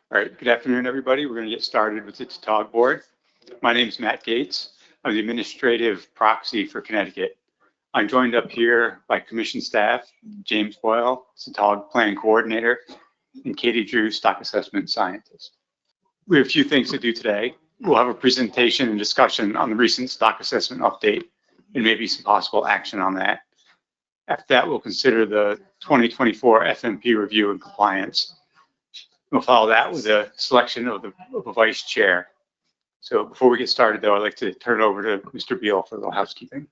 All right, good afternoon, everybody. We're going to get started with the Tautog board. My name is Matt Gates. I'm the administrative proxy for Connecticut. I'm joined up here by commission staff, James Boyle, Tautog planning coordinator, and Katie Drew, stock assessment scientist. We have a few things to do today. We'll have a presentation and discussion on the recent stock assessment update and maybe some possible action on that. After that, we'll consider the 2024 FMP review and compliance. We'll follow that with a selection of a vice chair. So before we get started, though, I'd like to turn it over to Mr. Beal for a little housekeeping.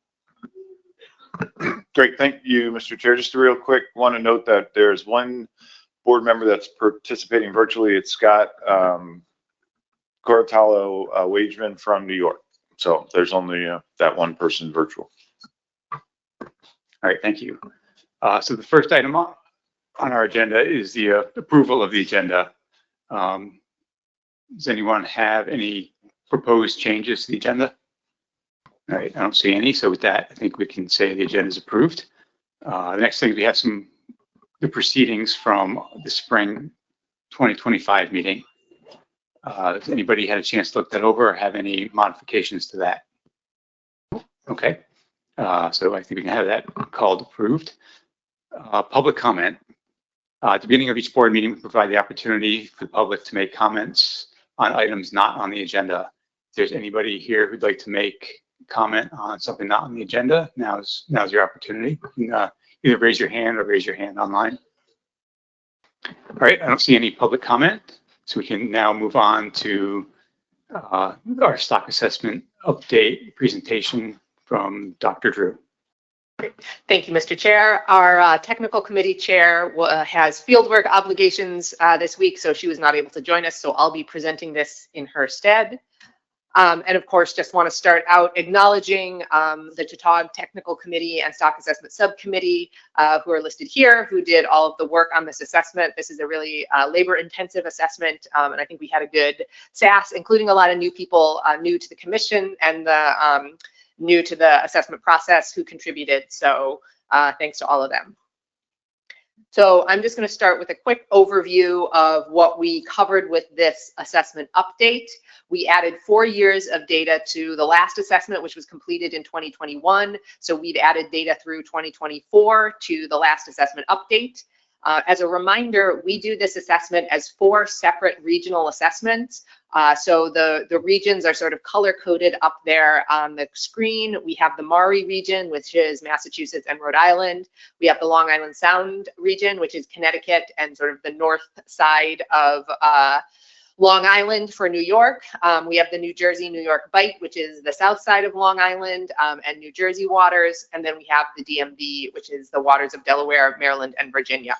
Great, thank you, Mr. Chair. Just real quick, want to note that there's one board member that's participating virtually. It's Scott Cortalo Wageman from New York. So there's only that one person virtual. All right, thank you. So the first item on our agenda is the approval of the agenda. Does anyone have any proposed changes to the agenda? All right, I don't see any. So with that, I think we can say the agenda is approved. The next thing, we have the proceedings from the spring 2025 meeting. Has anybody had a chance to look that over or have any modifications to that? Okay, so I think we can have that called approved. Public comment. At the beginning of each board meeting, we provide the opportunity for the public to make comments on items not on the agenda. If there's anybody here who'd like to make comment on something not on the agenda, now's your opportunity. You can either raise your hand or raise your hand online. All right, I don't see any public comment, so we can now move on to our stock assessment update presentation from Dr. Drew. Thank you, Mr. Chair. Our technical committee chair has fieldwork obligations this week, so she was not able to join us, so I'll be presenting this in her stead. And of course, just want to start out acknowledging the Tautog Technical Committee and Stock Assessment Subcommittee who are listed here, who did all of the work on this assessment. This is a really labor-intensive assessment, and I think we had a good SAS, including a lot of new people new to the commission and the new to the assessment process who contributed. So thanks to all of them. So I'm just going to start with a quick overview of what we covered with this assessment update. We added 4 years of data to the last assessment, which was completed in 2021. So we've added data through 2024 to the last assessment update. As a reminder, we do this assessment as 4 separate regional assessments. So the regions are sort of color-coded up there on the screen. We have the Maury region, which is Massachusetts and Rhode Island. We have the Long Island Sound region, which is Connecticut and sort of the north side of Long Island for New York. We have the New Jersey-New York Bight, which is the south side of Long Island and New Jersey waters. And then we have the DMV, which is the waters of Delaware, Maryland, and Virginia.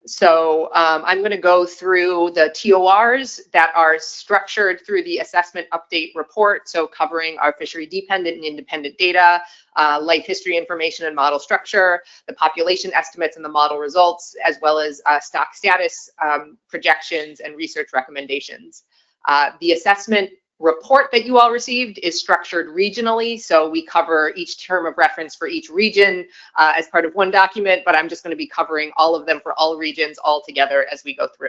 So I'm going to go through the TORs that are structured through the assessment update report, so covering our fishery dependent and independent data, life history information and model structure, the population estimates and the model results, as well as stock status projections and research recommendations. The assessment report that you all received is structured regionally, so we cover each term of reference for each region as part of one document, but I'm just going to be covering all of them for all regions all together as we go through.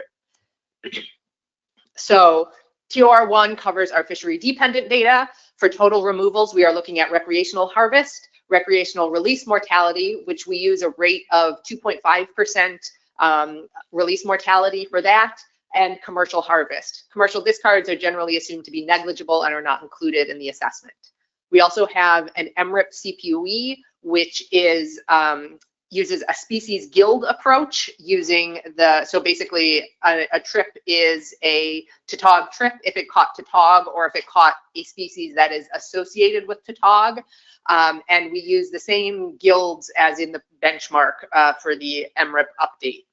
So TOR 1 covers our fishery dependent data. For total removals, we are looking at recreational harvest, recreational release mortality, which we use a rate of 2.5% release mortality for that, and commercial harvest. Commercial discards are generally assumed to be negligible and are not included in the assessment. We also have an MRIP CPUE, which is uses a species guild approach using so basically a trip is a Tautog trip if it caught Tautog or if it caught a species that is associated with Tautog. And we use the same guilds as in the benchmark for the MRIP update.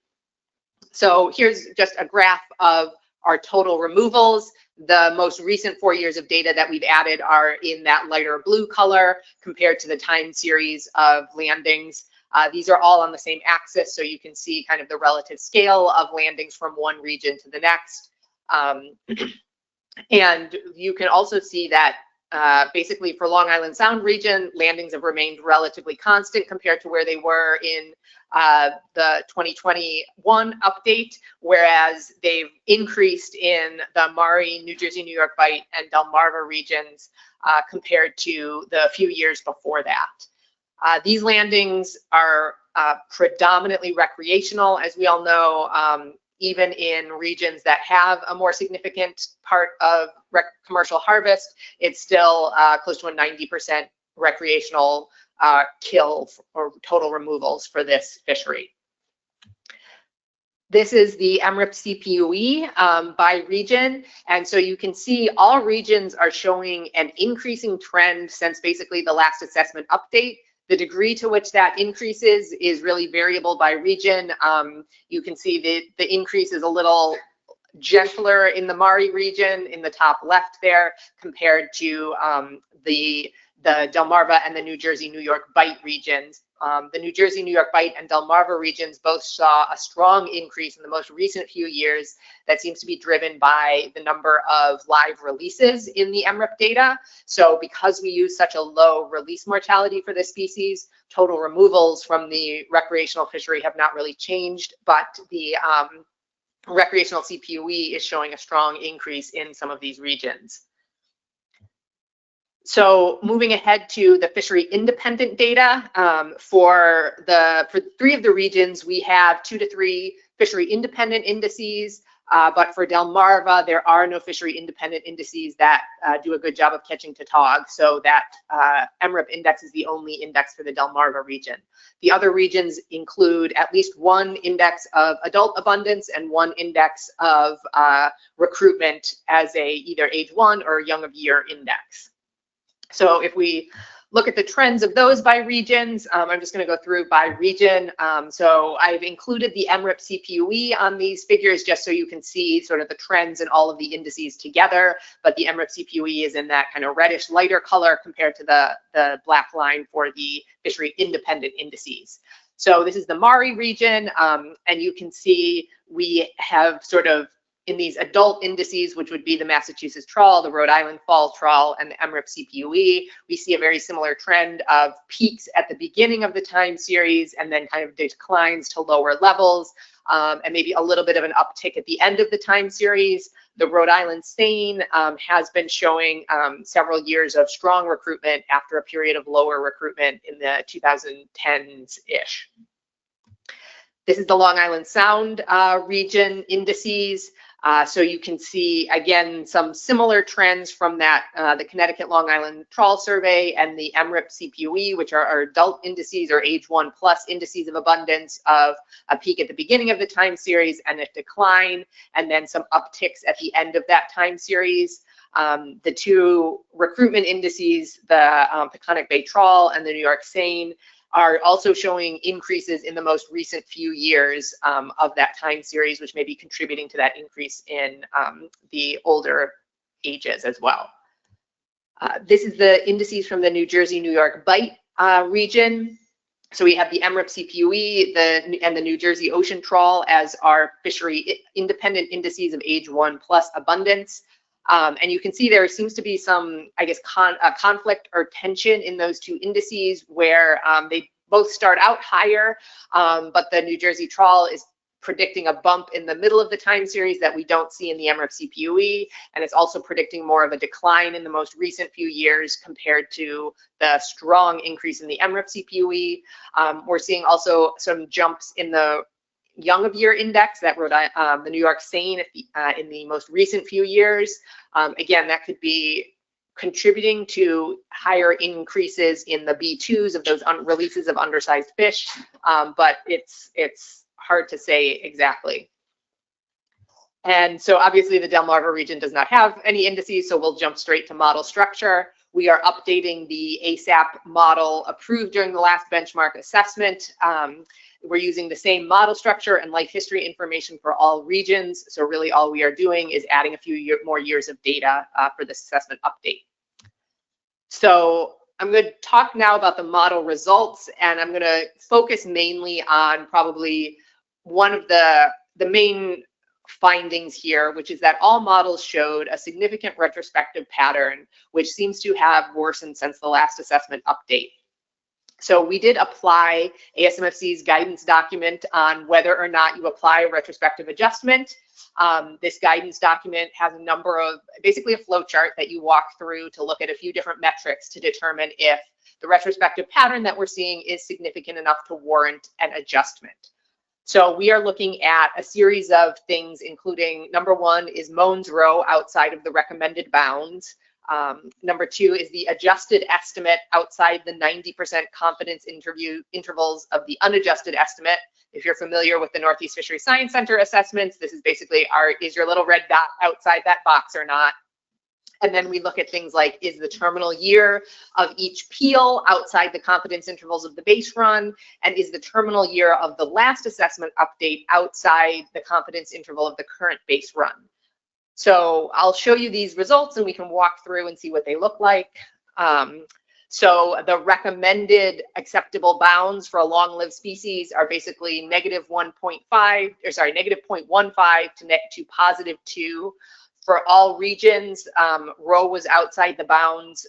So here's just a graph of our total removals. The most recent 4 years of data that we've added are in that lighter blue color compared to the time series of landings. These are all on the same axis, so you can see kind of the relative scale of landings from one region to the next. And you can also see that basically for Long Island Sound region, landings have remained relatively constant compared to where they were in the 2021 update, whereas they've increased in the Maury, New Jersey, New York Bight, and Delmarva regions compared to the few years before that. These landings are predominantly recreational, as we all know. Even in regions that have a more significant part of commercial harvest, it's still close to a 90% recreational kill or total removals for this fishery. This is the MRIP CPUE by region. And so you can see all regions are showing an increasing trend since basically the last assessment update. The degree to which that increases is really variable by region. You can see the increase is a little gentler in the Maury region in the top left there compared to the Delmarva and the New Jersey, New York Bight regions. The New Jersey, New York Bight and Delmarva regions both saw a strong increase in the most recent few years that seems to be driven by the number of live releases in the MRIP data. So because we use such a low release mortality for this species, total removals from the recreational fishery have not really changed, but the recreational CPUE is showing a strong increase in some of these regions. So moving ahead to the fishery independent data, for 3 of the regions, we have 2 to 3 fishery independent indices, but for Delmarva, there are no fishery independent indices that do a good job of catching tautog. So that MRIP index is the only index for the Delmarva region. The other regions include at least 1 index of adult abundance and 1 index of recruitment as either age 1 or young of year index. So if we look at the trends of those by regions, I'm just going to go through by region. So I've included the MRIP CPUE on these figures just so you can see sort of the trends in all of the indices together, but the MRIP CPUE is in that kind of reddish lighter color compared to the black line for the fishery independent indices. So this is the Maury region, and you can see we have sort of in these adult indices, which would be the Massachusetts trawl, the Rhode Island fall trawl, and the MRIP CPUE, we see a very similar trend of peaks at the beginning of the time series and then kind of declines to lower levels, and maybe a little bit of an uptick at the end of the time series. The Rhode Island seine has been showing several years of strong recruitment after a period of lower recruitment in the 2010s-ish. This is the Long Island Sound region indices. So you can see, again, some similar trends from that, the Connecticut Long Island Trawl Survey and the MRIP CPUE, which are our adult indices or age 1+ indices of abundance, of a peak at the beginning of the time series and a decline, and then some upticks at the end of that time series. The 2 recruitment indices, the Peconic Bay Trawl and the New York Seine, are also showing increases in the most recent few years of that time series, which may be contributing to that increase in the older ages as well. This is the indices from the New Jersey, New York Bight region. So we have the MRIP CPUE and the New Jersey Ocean Trawl as our fishery independent indices of age 1+ abundance. And you can see there seems to be some, I guess, conflict or tension in those 2 indices where they both start out higher, but the New Jersey trawl is predicting a bump in the middle of the time series that we don't see in the MRIP CPUE, and it's also predicting more of a decline in the most recent few years compared to the strong increase in the MRIP CPUE. We're seeing also some jumps in the young of year index that the New York Seine in the most recent few years. Again, that could be contributing to higher increases in the B2s of those releases of undersized fish, but it's hard to say exactly. And so obviously the Delmarva region does not have any indices, so we'll jump straight to model structure. We are updating the ASAP model approved during the last benchmark assessment. We're using the same model structure and life history information for all regions. So really all we are doing is adding a few more years of data for this assessment update. So I'm going to talk now about the model results, and I'm going to focus mainly on probably one of the main findings here, which is that all models showed a significant retrospective pattern, which seems to have worsened since the last assessment update. So we did apply ASMFC's guidance document on whether or not you apply a retrospective adjustment. This guidance document has a number of, basically a flow chart that you walk through to look at a few different metrics to determine if the retrospective pattern that we're seeing is significant enough to warrant an adjustment. So we are looking at a series of things, including number one is Mohns row outside of the recommended bounds. Number two is the adjusted estimate outside the 90% confidence intervals of the unadjusted estimate. If you're familiar with the Northeast Fisheries Science Center assessments, this is basically is your little red dot outside that box or not? And then we look at things like, is the terminal year of each peel outside the confidence intervals of the base run? And is the terminal year of the last assessment update outside the confidence interval of the current base run? So I'll show you these results and we can walk through and see what they look like. So the recommended acceptable bounds for a long-lived species are basically negative 1.5, or sorry, negative 0.15 to positive 2. For all regions, row was outside the bounds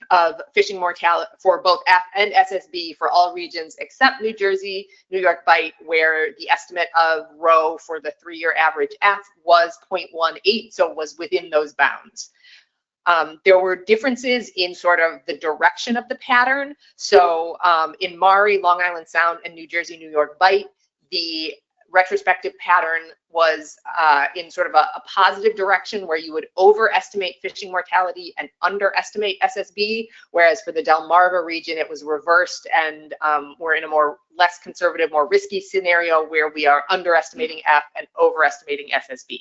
of fishing mortality for both F and SSB for all regions except New Jersey, New York Bight, where the estimate of row for the 3-year average F was 0.18, so was within those bounds. There were differences in sort of the direction of the pattern. So in Maury, Long Island Sound, and New Jersey, New York Bight, the retrospective pattern was in sort of a positive direction where you would overestimate fishing mortality and underestimate SSB, whereas for the Delmarva region, it was reversed and we're in a less conservative, more risky scenario where we are underestimating F and overestimating SSB.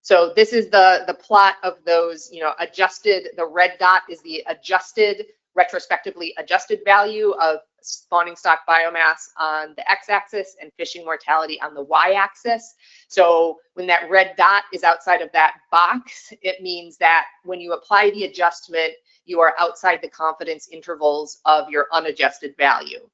So this is the plot of those, adjusted, the red dot is the adjusted, retrospectively adjusted value of spawning stock biomass on the x-axis and fishing mortality on the y-axis. So when that red dot is outside of that box, it means that when you apply the adjustment, you are outside the confidence intervals of your unadjusted value.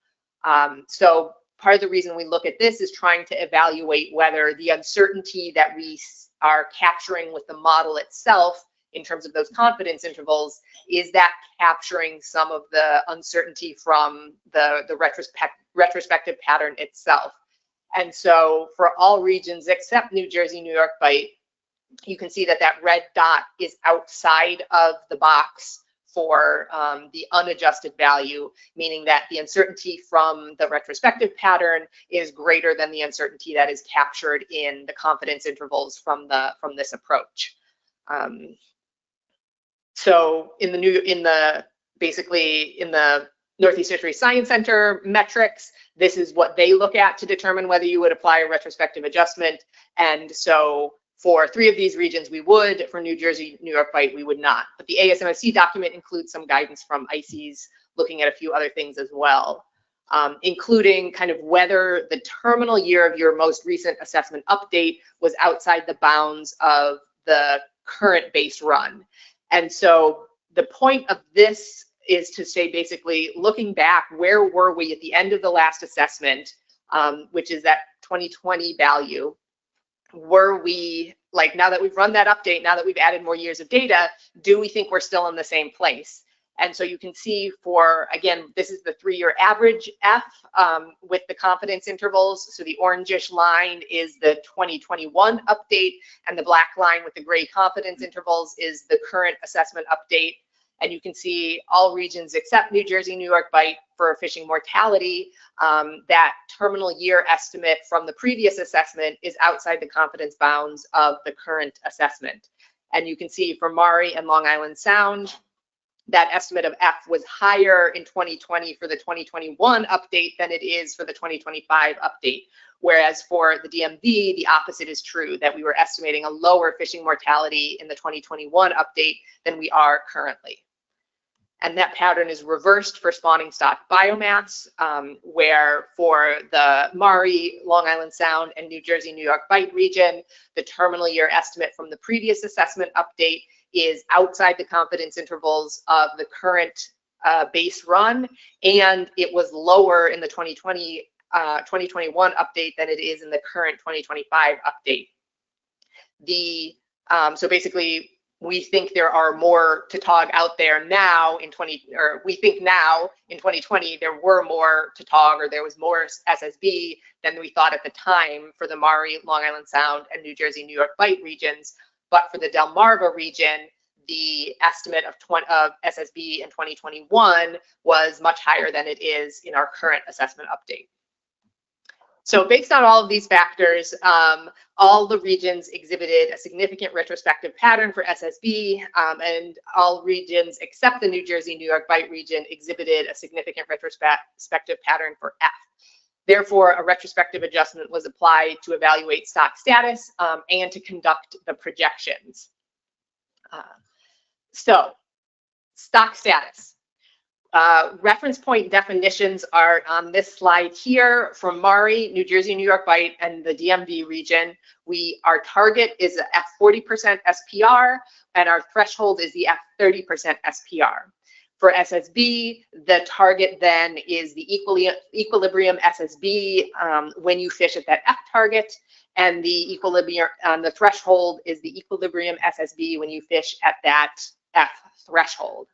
So part of the reason we look at this is trying to evaluate whether the uncertainty that we are capturing with the model itself in terms of those confidence intervals, is that capturing some of the uncertainty from the retrospective pattern itself. And so for all regions except New Jersey, New York Bight, you can see that that red dot is outside of the box for the unadjusted value, meaning that the uncertainty from the retrospective pattern is greater than the uncertainty that is captured in the confidence intervals from this approach. So in the Northeast Fisheries Science Center metrics, this is what they look at to determine whether you would apply a retrospective adjustment. And so for 3 of these regions, we would. For New Jersey, New York Bight, we would not. But the ASMFC document includes some guidance from ICES looking at a few other things as well, including kind of whether the terminal year of your most recent assessment update was outside the bounds of the current base run. And so the point of this is to say, basically, looking back, where were we at the end of the last assessment, which is that 2020 value? Were we, like, now that we've run that update, now that we've added more years of data, do we think we're still in the same place? And so you can see for, again, this is the 3-year average F with the confidence intervals. So the orangish line is the 2021 update, and the black line with the gray confidence intervals is the current assessment update. And you can see all regions except New Jersey, New York Bight for fishing mortality, that terminal year estimate from the previous assessment is outside the confidence bounds of the current assessment. And you can see for Maury and Long Island Sound, that estimate of F was higher in 2020 for the 2021 update than it is for the 2025 update. Whereas for the DMV, the opposite is true, that we were estimating a lower fishing mortality in the 2021 update than we are currently. And that pattern is reversed for spawning stock biomass, where for the Maury, Long Island Sound, and New Jersey, New York Bight region, the terminal year estimate from the previous assessment update is outside the confidence intervals of the current base run, and it was lower in the 2020 2021 update than it is in the current 2025 update. So basically, we think there are more Tautog out there now we think now in 2020 there were more Tautog, or there was more SSB than we thought at the time for the Maury, Long Island Sound, and New Jersey, New York Bight regions. But for the Delmarva region, the estimate of SSB in 2021 was much higher than it is in our current assessment update. So based on all of these factors, all the regions exhibited a significant retrospective pattern for SSB, and all regions except the New Jersey, New York Bight region exhibited a significant retrospective pattern for F. Therefore, a retrospective adjustment was applied to evaluate stock status and to conduct the projections. So, stock status. Reference point definitions are on this slide here from Maury, New Jersey, New York Bight, and the DMV region. Our target is a F40% SPR, and our threshold is the F30% SPR. For SSB, the target then is the equilibrium SSB when you fish at that F target, and the threshold is the equilibrium SSB when you fish at that F threshold.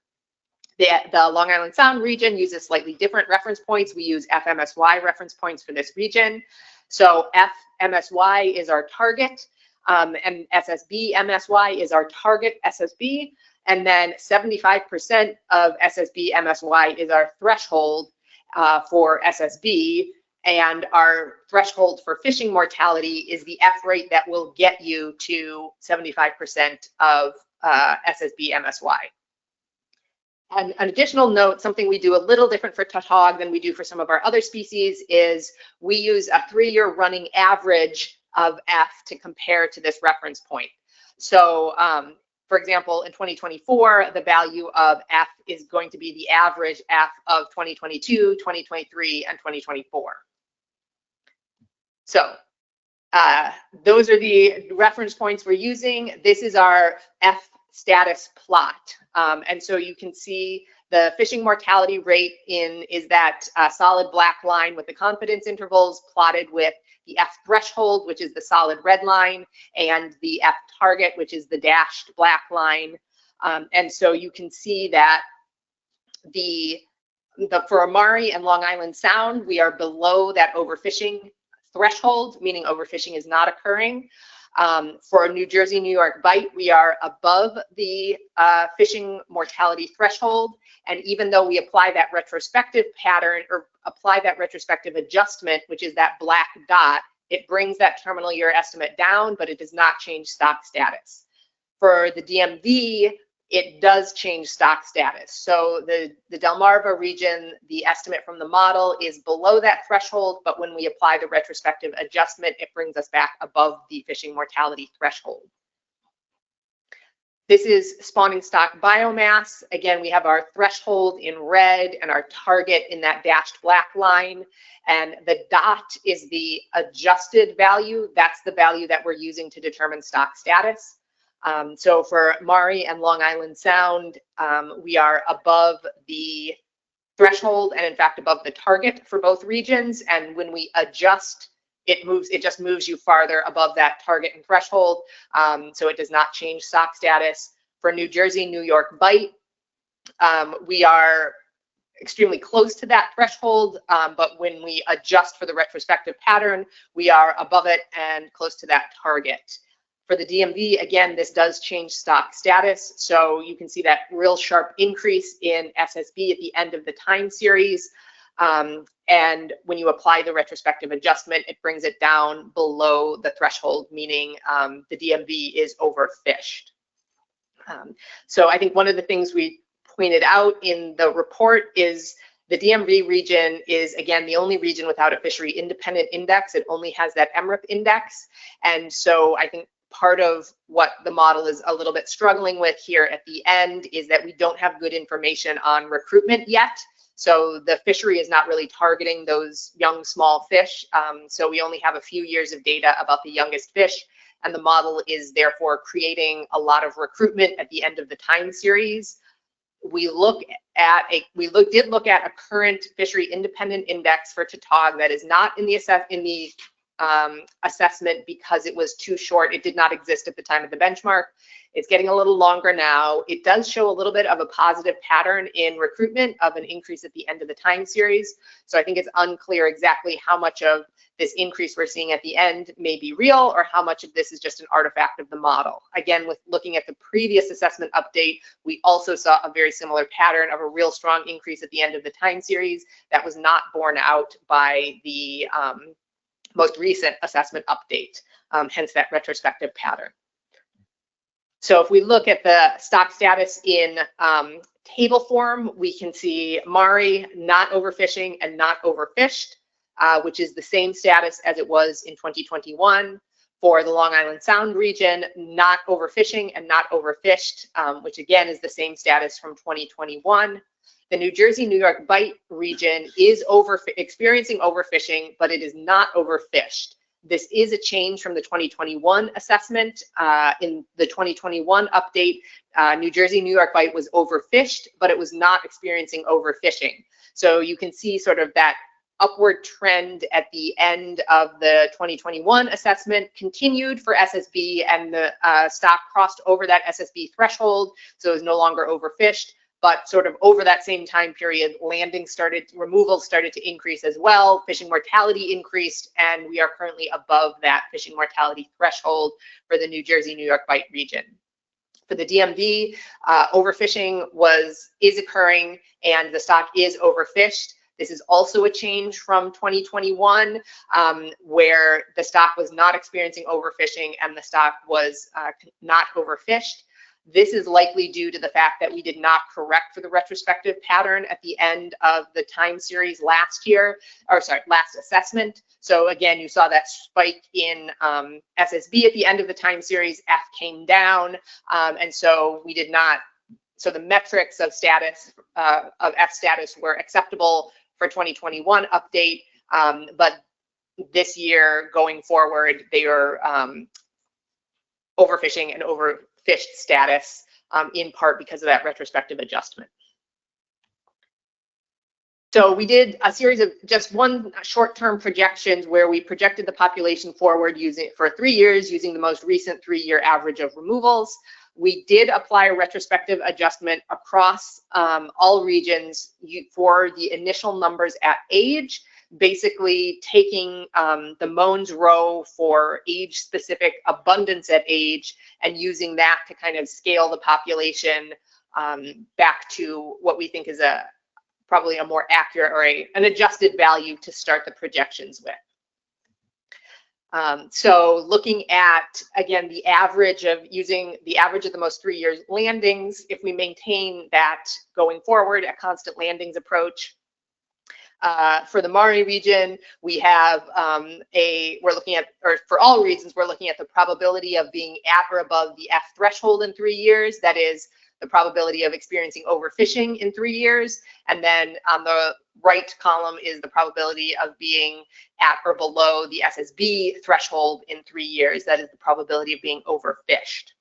The Long Island Sound region uses slightly different reference points. We use FMSY reference points for this region. So FMSY is our target, and SSB MSY is our target SSB, and then 75% of SSB MSY is our threshold for SSB, and our threshold for fishing mortality is the F rate that will get you to 75% of SSB MSY. And an additional note, something we do a little different for Tautog than we do for some of our other species, is we use a 3-year running average of F to compare to this reference point. So, for example, in 2024, the value of F is going to be the average F of 2022, 2023, and 2024. So, those are the reference points we're using. This is our F status plot. And so you can see the fishing mortality rate is that solid black line with the confidence intervals plotted with the F threshold, which is the solid red line, and the F target, which is the dashed black line. And so you can see that for Maury and Long Island Sound, we are below that overfishing threshold, meaning overfishing is not occurring. For New Jersey, New York Bight, we are above the fishing mortality threshold. And even though we apply that retrospective pattern or apply that retrospective adjustment, which is that black dot, it brings that terminal year estimate down, but it does not change stock status. For the DMV, it does change stock status. So the Delmarva region, the estimate from the model is below that threshold, but when we apply the retrospective adjustment, it brings us back above the fishing mortality threshold. This is spawning stock biomass. Again, we have our threshold in red and our target in that dashed black line. And the dot is the adjusted value. That's the value that we're using to determine stock status. So for Maury and Long Island Sound, we are above the threshold and in fact above the target for both regions. And when we adjust, it just moves you farther above that target and threshold. So it does not change stock status. For New Jersey, New York Bight, we are extremely close to that threshold, but when we adjust for the retrospective pattern, we are above it and close to that target. For the DMV, again, this does change stock status. So you can see that real sharp increase in SSB at the end of the time series. And when you apply the retrospective adjustment, it brings it down below the threshold, meaning the DMV is overfished. So I think one of the things we pointed out in the report is the DMV region is, again, the only region without a fishery independent index. It only has that MRIP index. And so I think part of what the model is a little bit struggling with here at the end is that we don't have good information on recruitment yet. So the fishery is not really targeting those young, small fish. So we only have a few years of data about the youngest fish, and the model is therefore creating a lot of recruitment at the end of the time series. we did look at a current fishery independent index for Tautog that is not in the assessment because it was too short. It did not exist at the time of the benchmark. It's getting a little longer now. It does show a little bit of a positive pattern in recruitment of an increase at the end of the time series. So I think it's unclear exactly how much of this increase we're seeing at the end may be real or how much of this is just an artifact of the model. Again, with looking at the previous assessment update, we also saw a very similar pattern of a real strong increase at the end of the time series that was not borne out by the most recent assessment update, hence that retrospective pattern. So if we look at the stock status in table form, we can see Maury not overfishing and not overfished, which is the same status as it was in 2021. For the Long Island Sound region, not overfishing and not overfished, which again is the same status from 2021. The New Jersey, New York Bight region is experiencing overfishing, but it is not overfished. This is a change from the 2021 assessment. In the 2021 update, New Jersey, New York Bight was overfished, but it was not experiencing overfishing. So you can see sort of that upward trend at the end of the 2021 assessment continued for SSB, and the stock crossed over that SSB threshold, so it was no longer overfished. But sort of over that same time period, removals started to increase as well. Fishing mortality increased, and we are currently above that fishing mortality threshold for the New Jersey, New York Bight region. For the DMV, overfishing is occurring, and the stock is overfished. This is also a change from 2021, where the stock was not experiencing overfishing and the stock was not overfished. This is likely due to the fact that we did not correct for the retrospective pattern at the end of the time series last assessment. So again, you saw that spike in SSB at the end of the time series. F came down, and so we did not. So the metrics of status of F status were acceptable for 2021 update, but this year going forward, they are overfishing and overfished status, in part because of that retrospective adjustment. So we did a series of just one short-term projections where we projected the population forward for 3 years using the most recent 3-year average of removals. We did apply a retrospective adjustment across all regions for the initial numbers at age, basically taking the Mohn's row for age-specific abundance at age and using that to kind of scale the population back to what we think is probably a more accurate or an adjusted value to start the projections with. So looking at, again, the average of the most 3 years landings, if we maintain that going forward, a constant landings approach. For the Maury region, we have for all regions, we're looking at the probability of being at or above the F threshold in 3 years. That is the probability of experiencing overfishing in 3 years. And then on the right column is the probability of being at or below the SSB threshold in 3 years. That is the probability of being overfished.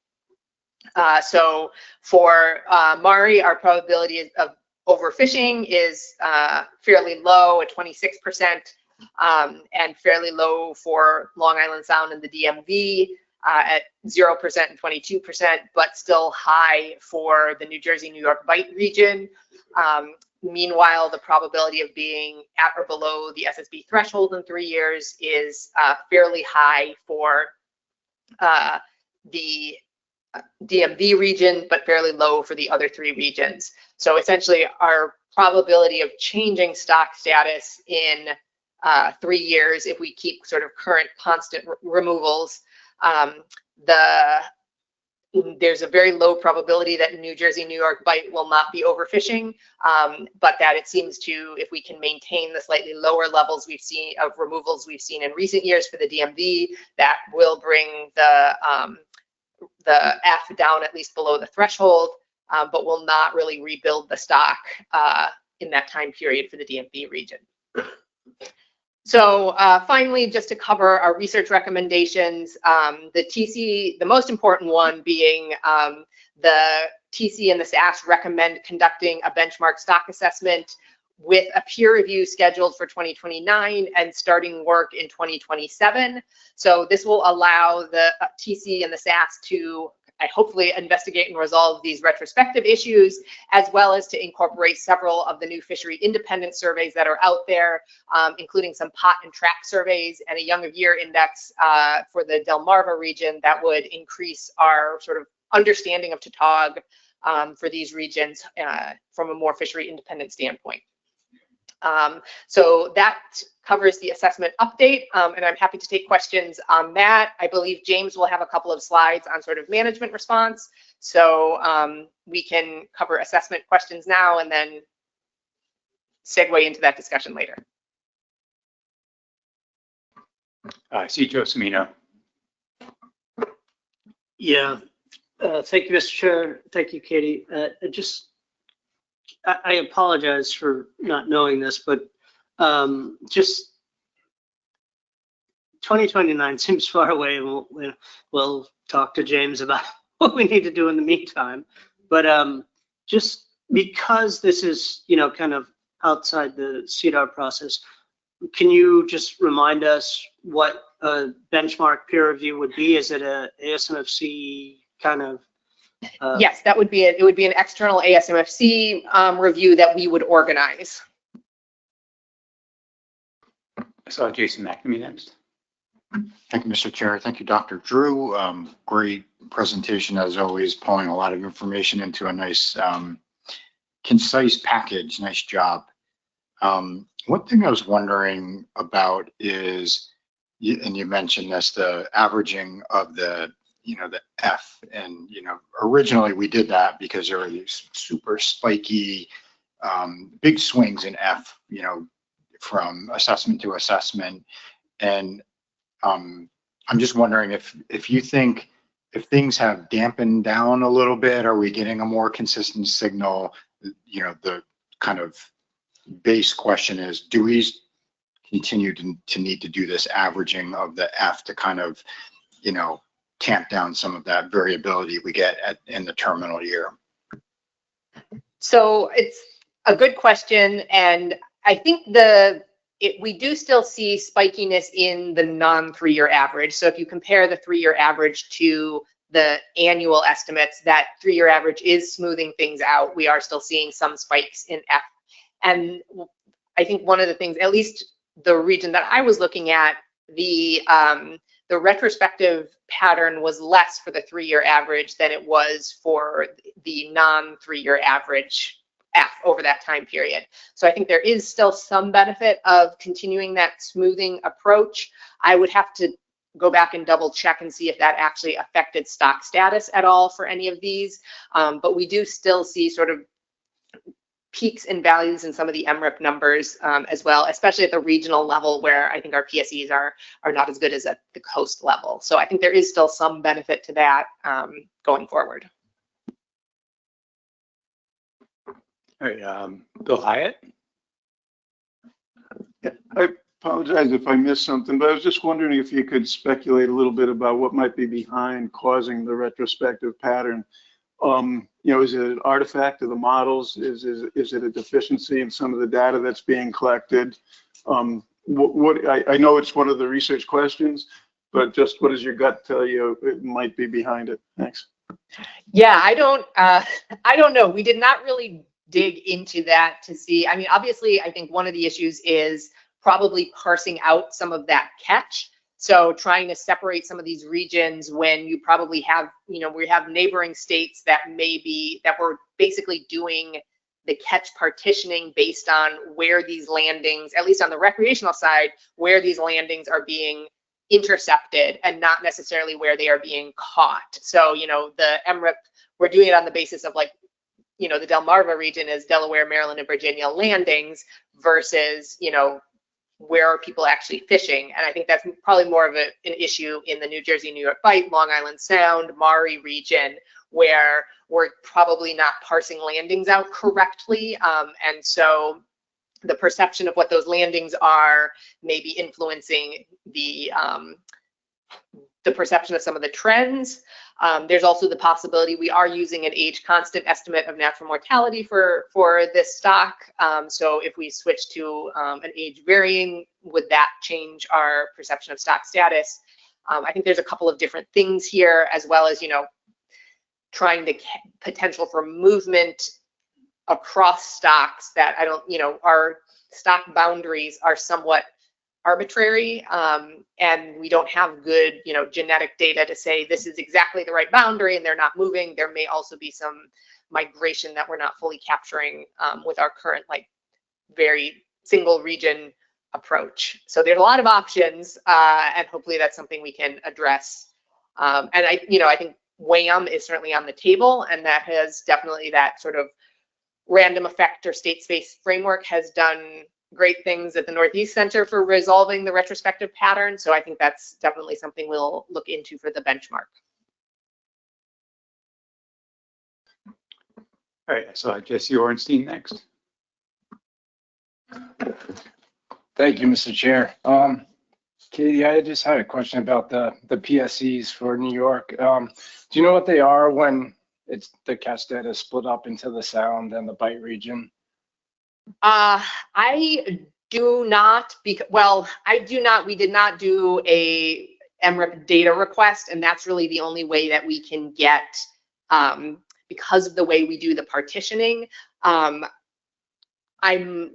So for Maury, our probability of overfishing is fairly low at 26%, and fairly low for Long Island Sound and the DMV at 0% and 22%, but still high for the New Jersey, New York Bight region. Meanwhile, the probability of being at or below the SSB threshold in 3 years is fairly high for the DMV region, but fairly low for the other 3 regions. So essentially, our probability of changing stock status in 3 years, if we keep sort of current constant removals, there's a very low probability that New Jersey, New York Bight will not be overfishing, but that it seems to, if we can maintain the slightly lower levels we've seen of removals we've seen in recent years for the DMV, that will bring the F down at least below the threshold, but will not really rebuild the stock in that time period for the DMV region. So finally, just to cover our research recommendations, the most important one being the TC and the SAS recommend conducting a benchmark stock assessment with a peer review scheduled for 2029 and starting work in 2027. So this will allow the TC and the SAS to hopefully investigate and resolve these retrospective issues, as well as to incorporate several of the new fishery independent surveys that are out there, including some pot and track surveys and a young of year index for the Delmarva region that would increase our sort of understanding of Tautog for these regions from a more fishery independent standpoint. So that covers the assessment update, and I'm happy to take questions on that. I believe James will have a couple of slides on sort of management response, so we can cover assessment questions now and then segue into that discussion later. I see Joe Semino. Yeah, thank you, Mr. Chair. Thank you, Katie. I apologize for not knowing this, but just 2029 seems far away, and we'll talk to James about what we need to do in the meantime. But just because this is, kind of outside the CDAR process, can you just remind us what a benchmark peer review would be? Is it a ASMFC kind of? Yes, that would be it. It would be an external ASMFC review that we would organize. I saw Jason McNamee next. Thank you, Mr. Chair. Thank you, Dr. Drew. Great presentation as always, pulling a lot of information into a nice, concise package. Nice job. One thing I was wondering about is, and you mentioned this, the averaging of the F, and originally we did that because there were these super spiky big swings in F, from assessment to assessment. And I'm just wondering if you think if things have dampened down a little bit, are we getting a more consistent signal? The kind of base question is, do we continue to need to do this averaging of the F to kind of tamp down some of that variability we get in the terminal year? So it's a good question, and I think we do still see spikiness in the non-3-year average. So if you compare the 3-year average to the annual estimates, that 3-year average is smoothing things out. We are still seeing some spikes in F. And I think one of the things, at least the region that I was looking at, the retrospective pattern was less for the 3-year average than it was for the non-3-year average F over that time period. So I think there is still some benefit of continuing that smoothing approach. I would have to go back and double check and see if that actually affected stock status at all for any of these. But we do still see sort of peaks and values in some of the MRIP numbers as well, especially at the regional level, where I think our PSEs are not as good as at the coast level. So I think there is still some benefit to that going forward. All right, Bill Hyatt. Yeah, I apologize if I missed something, but I was just wondering if you could speculate a little bit about what might be behind causing the retrospective pattern. Is it an artifact of the models? Is it a deficiency in some of the data that's being collected? I know it's one of the research questions, but just what does your gut tell you it might be behind it? Thanks. Yeah, I don't know. We did not really dig into that to see. I mean, obviously, I think one of the issues is probably parsing out some of that catch. So trying to separate some of these regions when you probably have, we have neighboring states that were basically doing the catch partitioning based on where these landings, at least on the recreational side, where these landings are being intercepted and not necessarily where they are being caught. So, the MRIP, we're doing it on the basis of the Delmarva region is Delaware, Maryland, and Virginia landings versus, where are people actually fishing? And I think that's probably more of an issue in the New Jersey, New York Bight, Long Island Sound, Maury region, where we're probably not parsing landings out correctly. And so the perception of what those landings are may be influencing the the perception of some of the trends. There's also the possibility we are using an age constant estimate of natural mortality for this stock. So if we switch to an age varying, would that change our perception of stock status? I think there's a couple of different things here, as well as, trying to potential for movement across stocks that I don't, our stock boundaries are somewhat arbitrary, and we don't have good, genetic data to say this is exactly the right boundary and they're not moving. There may also be some migration that we're not fully capturing with our current, very single region approach. So there's a lot of options, and hopefully that's something we can address. And I think WAM is certainly on the table, and that has definitely, that sort of random effect or state space framework has done great things at the Northeast Center for resolving the retrospective pattern. So I think that's definitely something we'll look into for the benchmark. All right, so Jesse Orenstein next. Thank you, Mr. Chair. Katie, I just had a question about the PSEs for New York. Do you know what they are when it's the catch data is split up into the sound and the bite region? I do not, I do not, we did not do a MRIP data request, and that's really the only way that we can get, because of the way we do the partitioning.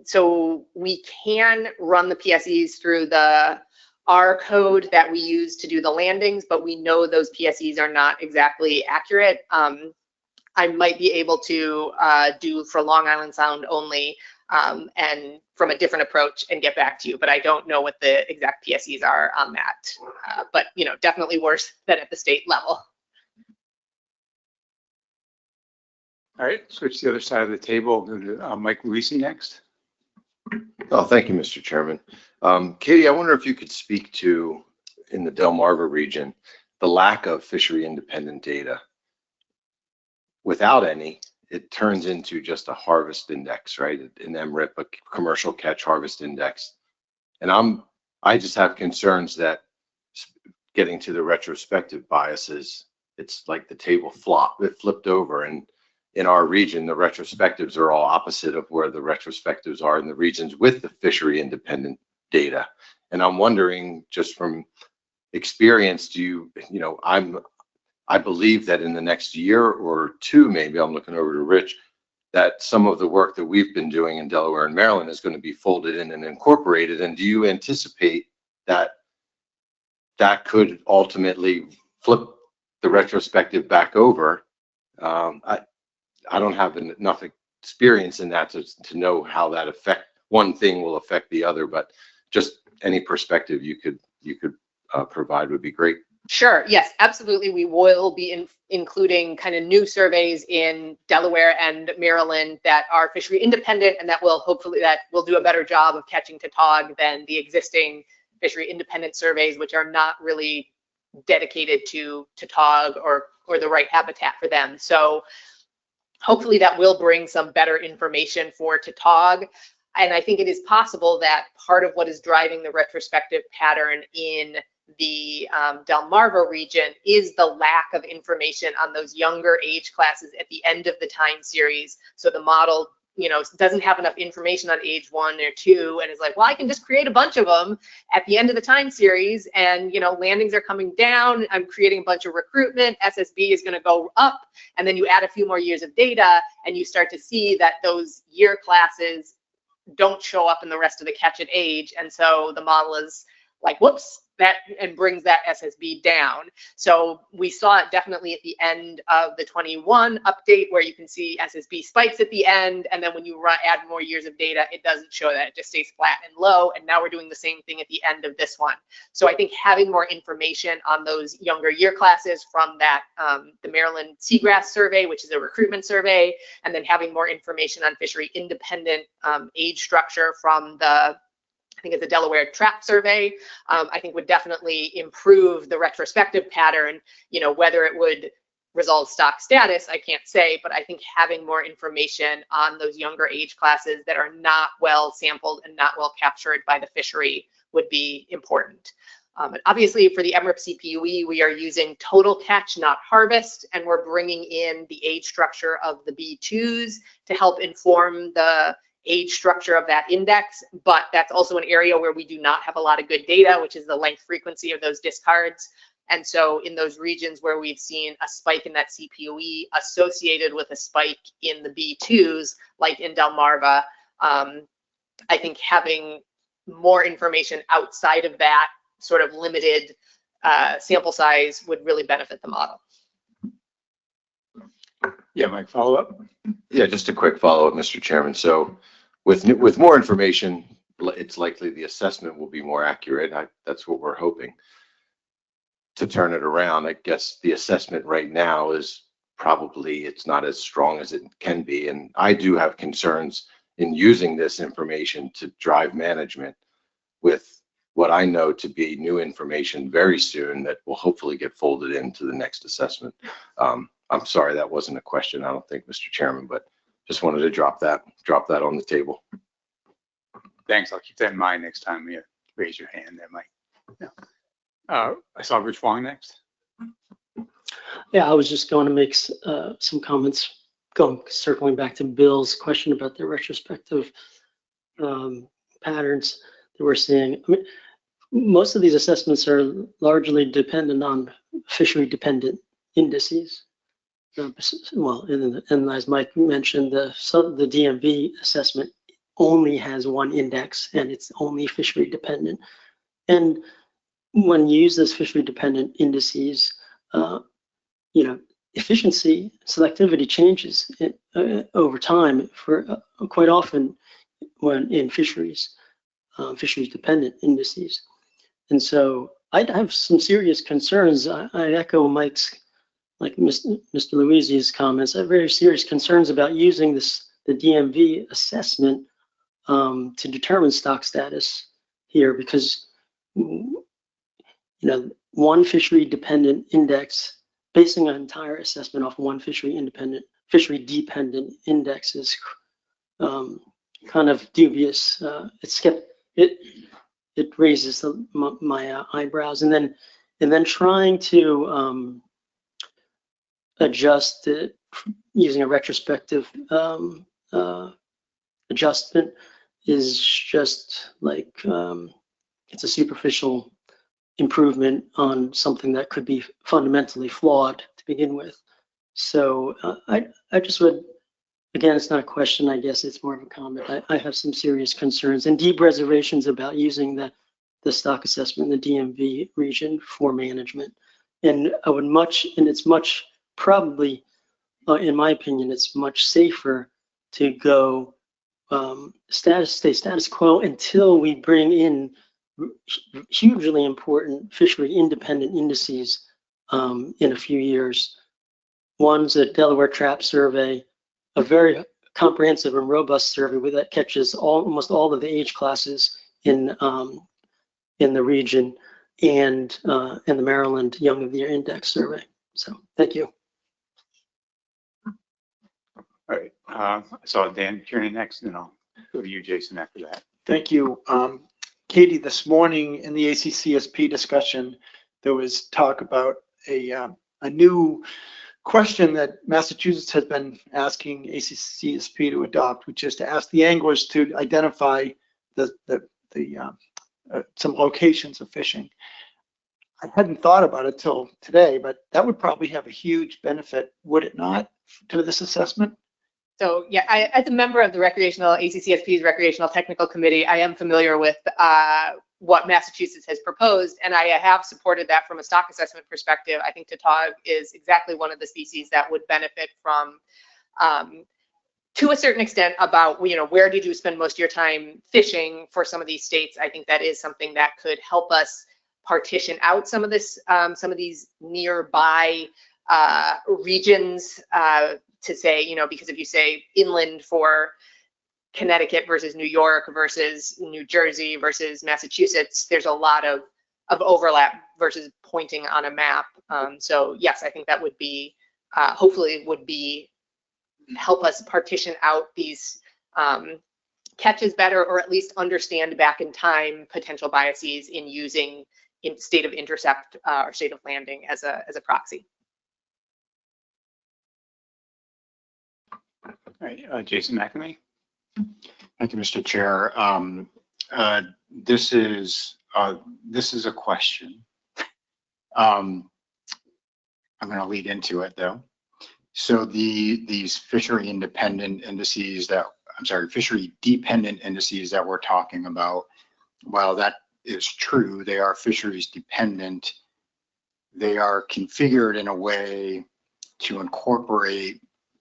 So we can run the PSEs through the R code that we use to do the landings, but we know those PSEs are not exactly accurate. I might be able to do for Long Island Sound only, and from a different approach, and get back to you, but I don't know what the exact PSEs are on that. But definitely worse than at the state level. All right, switch to the other side of the table. Go to Mike Luisi next. Oh, thank you, Mr. Chairman. Katie, I wonder if you could speak to, in the Delmarva region, the lack of fishery independent data. Without any, it turns into just a harvest index, right? An MRIP, a commercial catch harvest index. And I just have concerns that getting to the retrospective biases, it's like the table flipped over, and in our region, the retrospectives are all opposite of where the retrospectives are in the regions with the fishery independent data. And I'm wondering, just from experience, I believe that in the next year or two, maybe, I'm looking over to Rich, that some of the work that we've been doing in Delaware and Maryland is going to be folded in and incorporated. And do you anticipate that that could ultimately flip the retrospective back over? I don't have enough experience in that to know how that one thing will affect the other, but just any perspective you could provide would be great. Sure. Yes, absolutely. We will be including kind of new surveys in Delaware and Maryland that are fishery independent, and that will hopefully do a better job of catching tautog than the existing fishery independent surveys, which are not really dedicated to tautog or the right habitat for them. So hopefully that will bring some better information for tautog. And I think it is possible that part of what is driving the retrospective pattern in the Delmarva region is the lack of information on those younger age classes at the end of the time series. So the model, doesn't have enough information on age 1 or 2, and is like, well, I can just create a bunch of them at the end of the time series, and landings are coming down. I'm creating a bunch of recruitment. SSB is going to go up, and then you add a few more years of data, and you start to see that those year classes don't show up in the rest of the catch at age, and so the model is like, whoops, and brings that SSB down. So we saw it definitely at the end of the 21 update, where you can see SSB spikes at the end, and then when you add more years of data, it doesn't show that. It just stays flat and low, and now we're doing the same thing at the end of this one. So I think having more information on those younger year classes from that the Maryland Seagrass survey, which is a recruitment survey, and then having more information on fishery independent age structure from I think it's a Delaware trap survey, I think would definitely improve the retrospective pattern. Whether it would resolve stock status, I can't say, but I think having more information on those younger age classes that are not well sampled and not well captured by the fishery would be important. And obviously for the MRIP CPUE, we are using total catch, not harvest, and we're bringing in the age structure of the B2s to help inform the age structure of that index. But that's also an area where we do not have a lot of good data, which is the length frequency of those discards. And so in those regions where we've seen a spike in that CPUE associated with a spike in the B2s, like in Delmarva, I think having more information outside of that sort of limited sample size would really benefit the model. Yeah, Mike, follow up. Yeah, just a quick follow-up, Mr. Chairman. So with more information, it's likely the assessment will be more accurate. That's what we're hoping to turn it around. I guess the assessment right now is probably, it's not as strong as it can be. And I do have concerns in using this information to drive management with what I know to be new information very soon that will hopefully get folded into the next assessment. I'm sorry, that wasn't a question, I don't think, Mr. Chairman, but just wanted to drop that on the table. Thanks. I'll keep that in mind next time you raise your hand there, Mike. Yeah. I saw Rich Wong next. Yeah, I was just going to make some comments, circling back to Bill's question about the retrospective patterns that we're seeing. I mean, most of these assessments are largely dependent on fishery-dependent indices. Well, and as Mike mentioned, the DMV assessment only has one index, and it's only fishery-dependent. And when you use those fishery-dependent indices, efficiency, selectivity changes over time for quite often when in fisheries-dependent indices. And so I'd have some serious concerns. I echo Mike's, like Mr. Luizi's comments. I have very serious concerns about using the DMV assessment to determine stock status here, because one fishery-dependent index, basing an entire assessment off one fishery-dependent index is kind of dubious. It raises my eyebrows, and then trying to adjust it using a retrospective adjustment is just like it's a superficial improvement on something that could be fundamentally flawed to begin with. So I just would, again, it's not a question, I guess it's more of a comment. I have some serious concerns and deep reservations about using the stock assessment in the DMV region for management. And it's much probably, in my opinion, it's much safer to go stay status quo until we bring in hugely important fishery independent indices in a few years. One's a Delaware Trap Survey, a very comprehensive and robust survey that catches almost all of the age classes in the region, and the Maryland Young of the Year Index Survey. So thank you. All right. I saw Dan Kiernan next, and then I'll go to you, Jason, after that. Thank you. Katie, this morning in the ACCSP discussion, there was talk about a new question that Massachusetts has been asking ACCSP to adopt, which is to ask the anglers to identify some locations of fishing. I hadn't thought about it till today, but that would probably have a huge benefit, would it not, to this assessment? So yeah, as a member of the ACCSP's Recreational Technical Committee, I am familiar with what Massachusetts has proposed, and I have supported that from a stock assessment perspective. I think Tautog is exactly one of the species that would benefit from, to a certain extent, about where did you spend most of your time fishing for some of these states. I think that is something that could help us partition out some of these nearby regions. To say, because if you say inland for Connecticut versus New York versus New Jersey versus Massachusetts, there's a lot of overlap versus pointing on a map. So yes, I think that would be, hopefully would be, help us partition out these catches better, or at least understand back in time potential biases in using in state of intercept or state of landing as a proxy. All right, Jason McNamee. Thank you, Mr. Chair. This is a question. I'm going to lead into it though. So these fishery independent indices that, I'm sorry, fishery dependent indices that we're talking about, while that is true, they are fisheries dependent. They are configured in a way to incorporate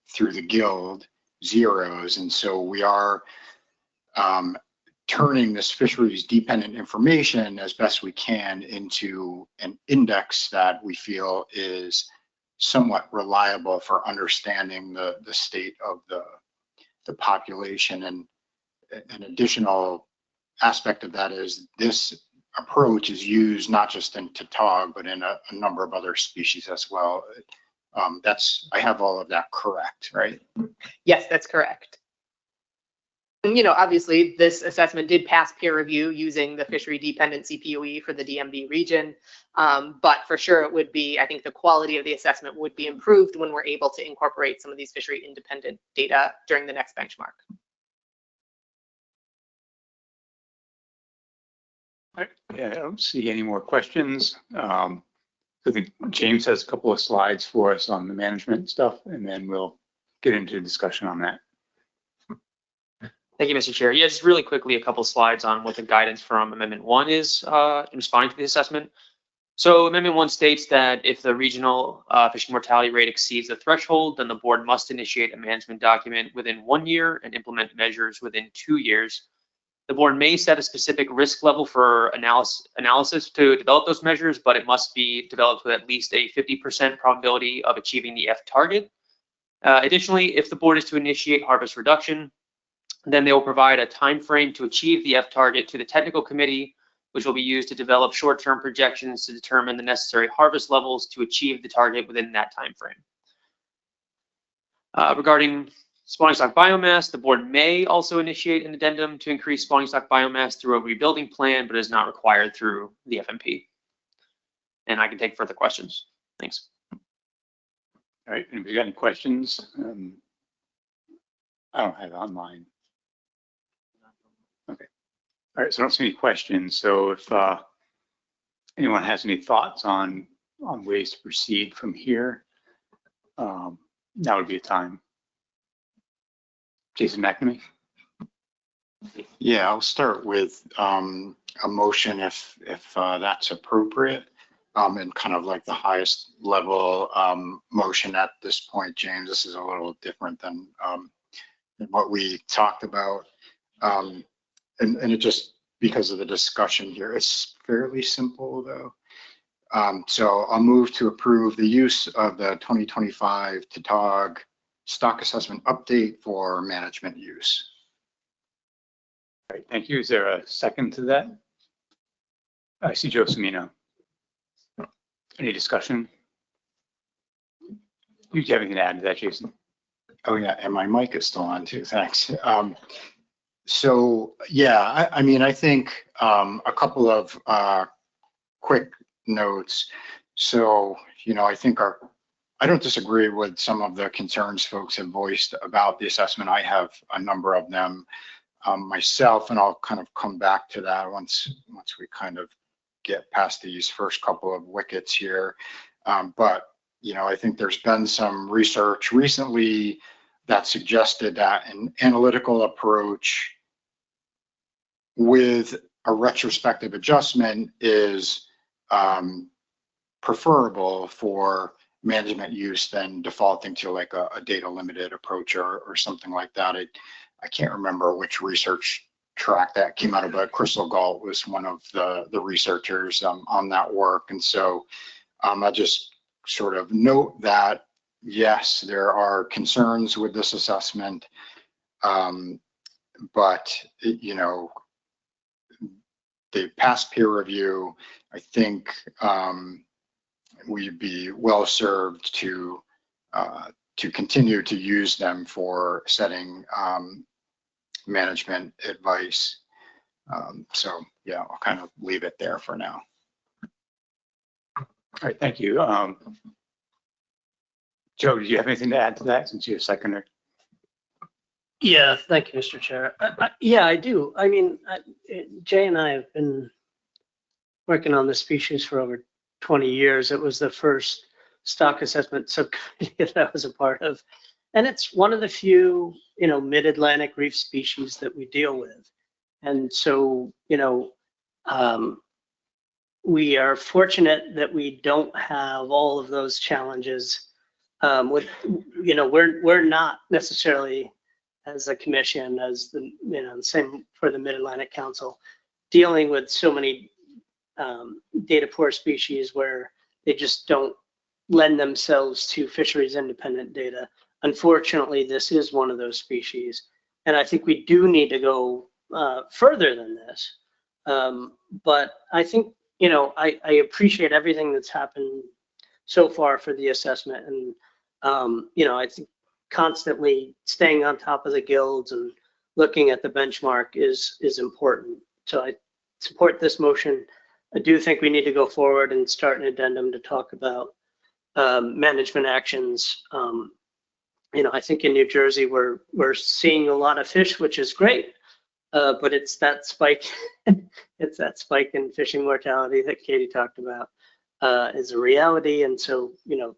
through the guild zeros. And so we are turning this fisheries dependent information as best we can into an index that we feel is somewhat reliable for understanding the state of the population. And an additional aspect of that is this approach is used not just in Tautog, but in a number of other species as well. I have all of that correct, right? Yes, that's correct. And, obviously this assessment did pass peer review using the fishery dependent CPOE for the DMV region. But for sure it would be, I think the quality of the assessment would be improved when we're able to incorporate some of these fishery independent data during the next benchmark. All right. Yeah, I don't see any more questions. I think James has a couple of slides for us on the management stuff, and then we'll get into a discussion on that. Thank you, Mr. Chair. Yeah, just really quickly, a couple slides on what the guidance from Amendment 1 is in responding to the assessment. So Amendment 1 states that if the regional fishing mortality rate exceeds the threshold, then the board must initiate a management document within 1 year and implement measures within 2 years. The board may set a specific risk level for analysis to develop those measures, but it must be developed with at least a 50% probability of achieving the F target. Additionally, if the board is to initiate harvest reduction, then they will provide a time frame to achieve the F target to the technical committee, which will be used to develop short-term projections to determine the necessary harvest levels to achieve the target within that time frame. Regarding spawning stock biomass, the board may also initiate an addendum to increase spawning stock biomass through a rebuilding plan, but is not required through the FMP. And I can take further questions. Thanks. All right, anybody got any questions? I don't have it online. Okay. All right, so I don't see any questions. So if anyone has any thoughts on ways to proceed from here, now would be a time. Jason McNamee. Yeah, I'll start with a motion if that's appropriate, and kind of like the highest level motion at this point, James. This is a little different than what we talked about, and it just because of the discussion here, it's fairly simple though. So I'll move to approve the use of the 2025 Tautog stock assessment update for management use. All right, thank you. Is there a second to that? I see Joe Semino. Any discussion? Do you have anything to add to that, Jason? Oh yeah, and my mic is still on too, thanks. So yeah, I mean, I think a couple of quick notes. So, I think I don't disagree with some of the concerns folks have voiced about the assessment. I have a number of them myself, and I'll kind of come back to that once we kind of get past these first couple of wickets here. But, I think there's been some research recently that suggested that an analytical approach with a retrospective adjustment is preferable for management use than defaulting to like a data limited approach or something like that. I can't remember which research track that came out of, but Crystal Galt was one of the researchers on that work. And so I'll just sort of note that, yes, there are concerns with this assessment, but they passed peer review. I think we'd be well served to continue to use them for setting management advice. So yeah, I'll kind of leave it there for now. All right, thank you. Joe, did you have anything to add to that since you're a seconder? Yeah, thank you, Mr. Chair. Yeah, I do. I mean, Jay and I have been working on this species for over 20 years. It was the first stock assessment subcommittee that I was a part of. And it's one of the few, mid-Atlantic reef species that we deal with. And so, we are fortunate that we don't have all of those challenges. We're not necessarily, as a commission, as the same for the Mid-Atlantic Council, dealing with so many data poor species where they just don't lend themselves to fisheries independent data. Unfortunately, this is one of those species, and I think we do need to go further than this. But I think I appreciate everything that's happened so far for the assessment, and I think constantly staying on top of the guilds and looking at the benchmark is important. So I support this motion. I do think we need to go forward and start an addendum to talk about management actions. I think in New Jersey we're seeing a lot of fish, which is great, but it's that spike, it's that spike in fishing mortality that Katie talked about is a reality, and so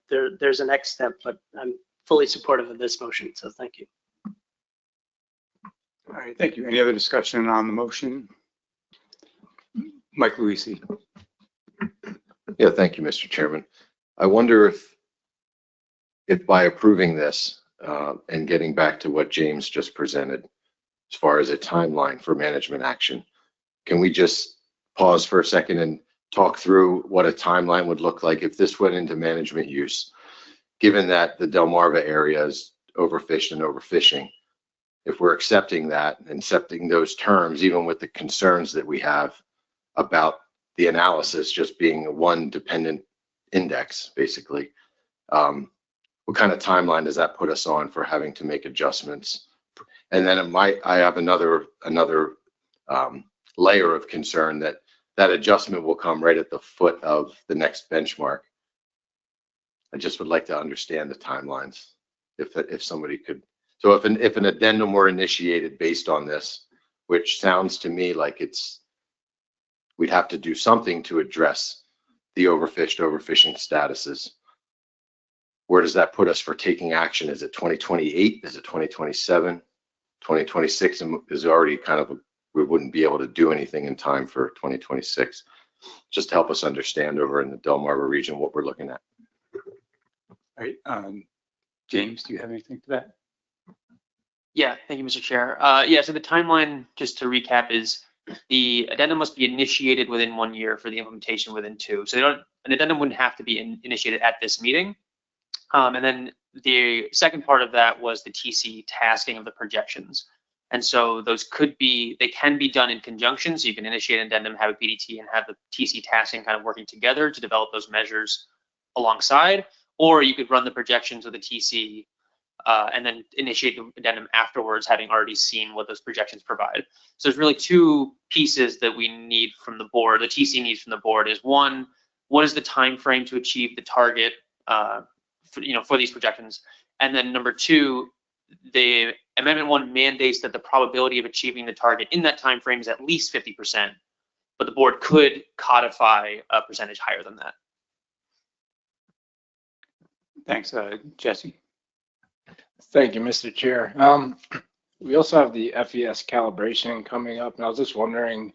there's a next step. But I'm fully supportive of this motion, so thank you. All right, thank you. Any other discussion on the motion? Mike Luisi. Yeah, thank you, Mr. Chairman. I wonder if by approving this and getting back to what James just presented, as far as a timeline for management action, can we just pause for a second and talk through what a timeline would look like if this went into management use, given that the Delmarva area is overfished and overfishing? If we're accepting that and accepting those terms, even with the concerns that we have about the analysis just being one dependent index, basically, what kind of timeline does that put us on for having to make adjustments? And then I have another layer of concern that adjustment will come right at the foot of the next benchmark. I just would like to understand the timelines, if somebody could. So if an addendum were initiated based on this, which sounds to me like we'd have to do something to address the overfishing statuses. Where does that put us for taking action? Is it 2028? Is it 2027? 2026 is already we wouldn't be able to do anything in time for 2026. Just to help us understand over in the Delmarva region what we're looking at. All right, James, do you have anything to that? Yeah, thank you, Mr. Chair. Yeah, so the timeline, just to recap, is the addendum must be initiated within 1 year for the implementation within 2. So an addendum wouldn't have to be initiated at this meeting. And then the second part of that was the TC tasking of the projections. And so those they can be done in conjunction. So you can initiate an addendum, have a PDT, and have the TC tasking kind of working together to develop those measures alongside. Or you could run the projections with the TC and then initiate the addendum afterwards, having already seen what those projections provide. So there's really two pieces that we need from the board. The TC needs from the board is, one, what is the time frame to achieve the target for these projections? And then number two, the Amendment 1 mandates that the probability of achieving the target in that time frame is at least 50%, but the board could codify a percentage higher than that. Thanks, Jesse. Thank you, Mr. Chair. We also have the FES calibration coming up, and I was just wondering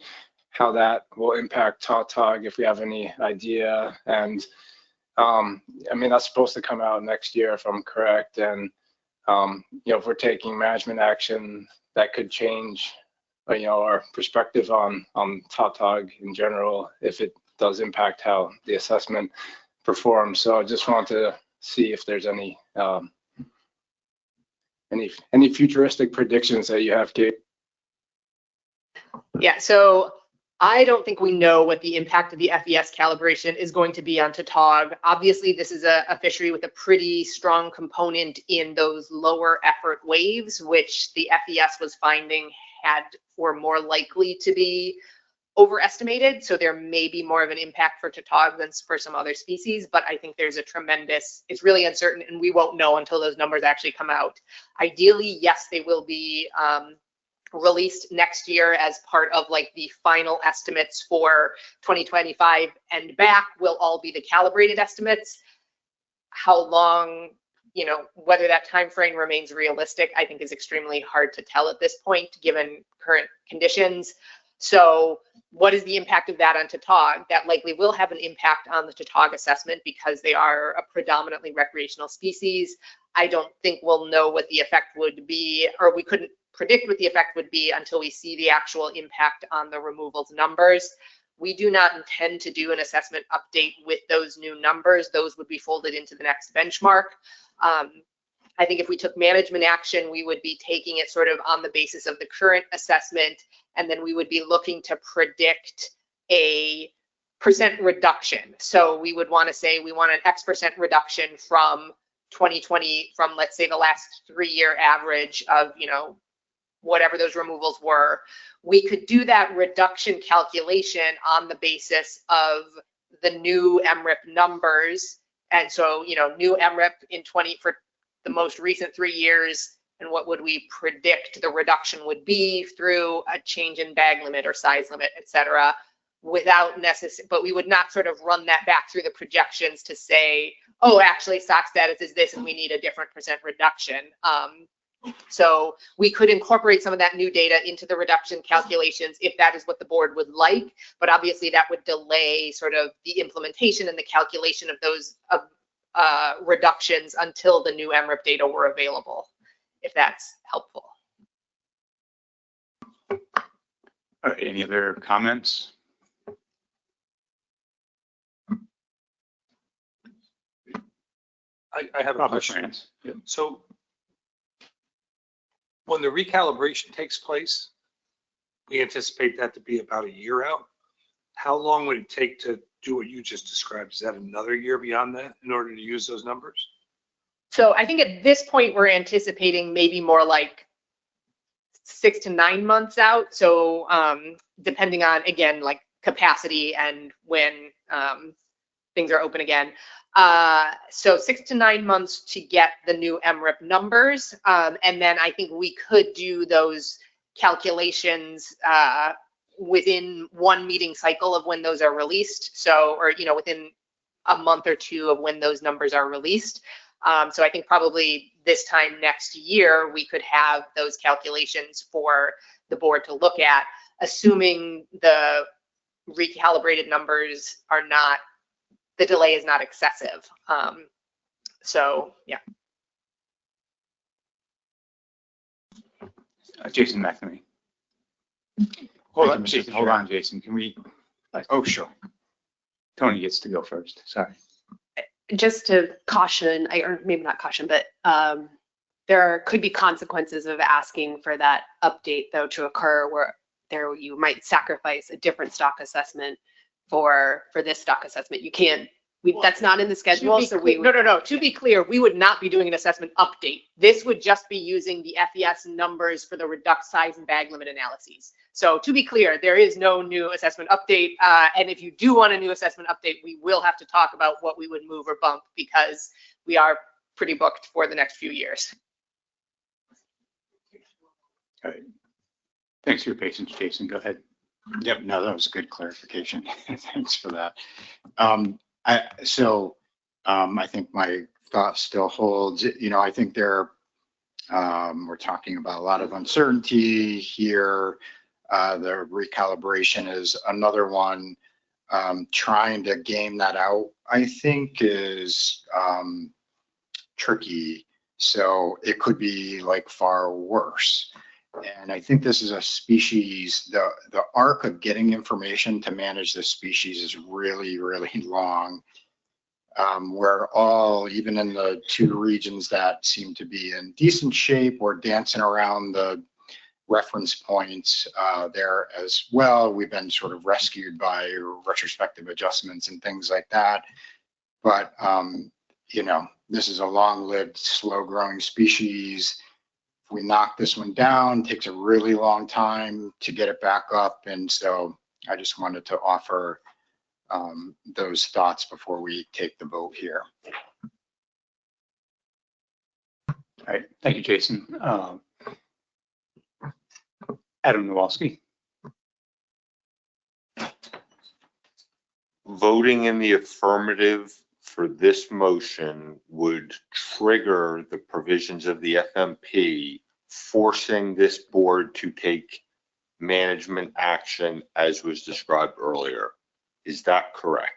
how that will impact Tautog, if we have any idea. And I mean, that's supposed to come out next year, if I'm correct. And if we're taking management action, that could change, our perspective on Tautog in general, if it does impact how the assessment performs. So I just wanted to see if there's any futuristic predictions that you have, Kate. Yeah, so I don't think we know what the impact of the FES calibration is going to be on Tautog. Obviously, this is a fishery with a pretty strong component in those lower effort waves, which the FES was finding were more likely to be overestimated. So there may be more of an impact for Tautog than for some other species, but I think there's a tremendous, it's really uncertain and we won't know until those numbers actually come out. Ideally, yes, they will be released next year as part of like the final estimates for 2025 and back will all be the calibrated estimates. How long, you know, whether that time frame remains realistic, I think is extremely hard to tell at this point, given current conditions. So what is the impact of that on Tautog? That likely will have an impact on the Tautog assessment because they are a predominantly recreational species. I don't think we'll know what the effect would be, or we couldn't predict what the effect would be until we see the actual impact on the removals numbers. We do not intend to do an assessment update with those new numbers. Those would be folded into the next benchmark. I think if we took management action, we would be taking it sort of on the basis of the current assessment, and then we would be looking to predict a percent reduction. So we would want to say we want an X% reduction from 2020, from let's say the last 3-year average of, you know, whatever those removals were. We could do that reduction calculation on the basis of the new MRIP numbers. And so, you know, new MRIP in for the most recent 3 years, and what would we predict the reduction would be through a change in bag limit or size limit, et cetera, without necessary, but we would not sort of run that back through the projections to say, oh, actually stock status is this and we need a different percent reduction. So we could incorporate some of that new data into the reduction calculations if that is what the board would like, but obviously that would delay sort of the implementation and the calculation of those reductions until the new MRIP data were available, if that's helpful. All right, any other comments? I have a question. France. Yep. So when the recalibration takes place, we anticipate that to be about a year out. How long would it take to do what you just described? Is that another year beyond that in order to use those numbers? So I think at this point, we're anticipating maybe more like 6 to 9 months out. So depending on, again, like capacity and when things are open again. So 6 to 9 months to get the new MRIP numbers. And then I think we could do those calculations within one meeting cycle of when those are released. So, or, you know, within a month or two of when those numbers are released. So I think probably this time next year, we could have those calculations for the board to look at, assuming the recalibrated numbers are not, the delay is not excessive. So, yeah. Jason McNamee. Hold on, Jason. Hold on, Jason. Can we? Oh, sure. Tony gets to go first. Sorry. Just to caution, or maybe not caution, but there could be consequences of asking for that update though to occur, where there you might sacrifice a different stock assessment for this stock assessment. You can't. That's not in the schedule. So we would, no. To be clear, we would not be doing an assessment update. This would just be using the FES numbers for the reduct size and bag limit analyses. So to be clear, there is no new assessment update. And if you do want a new assessment update, we will have to talk about what we would move or bump because we are pretty booked for the next few years. All right. Thanks for your patience, Jason. Go ahead. Yep, no, that was a good clarification. Thanks for that. I think my thought still holds. You know, I think we're talking about a lot of uncertainty here. The recalibration is another one. Trying to game that out, I think, is tricky. So it could be like far worse. And I think this is a species, the arc of getting information to manage this species is really, really long. We're all, even in the 2 regions that seem to be in decent shape, we're dancing around the reference points there as well. We've been sort of rescued by retrospective adjustments and things like that. But, you know, this is a long-lived, slow-growing species. If we knock this one down, it takes a really long time to get it back up. And so I just wanted to offer those thoughts before we take the vote here. All right, thank you, Jason. Adam Nowalski. Voting in the affirmative for this motion would trigger the provisions of the FMP, forcing this board to take management action as was described earlier. Is that correct?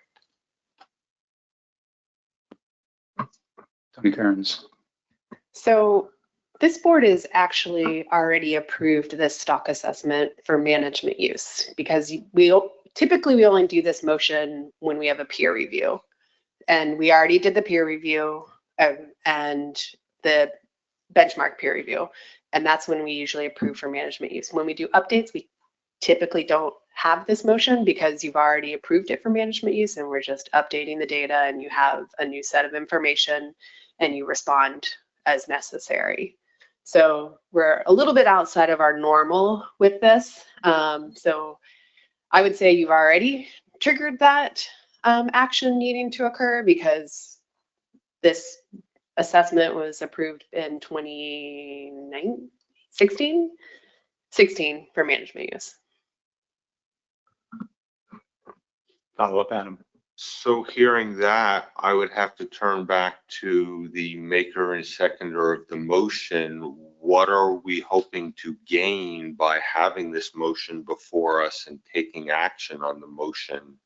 Tony Kearns. So this board is actually already approved this stock assessment for management use because typically we only do this motion when we have a peer review. And we already did the peer review and the benchmark peer review. And that's when we usually approve for management use. When we do updates, we typically don't have this motion because you've already approved it for management use and we're just updating the data and you have a new set of information and you respond as necessary. So we're a little bit outside of our normal with this. So I would say you've already triggered that action needing to occur because this assessment was approved in 2016 for management use. Follow up, Adam. So hearing that, I would have to turn back to the maker and seconder of the motion. What are we hoping to gain by having this motion before us and taking action on the motion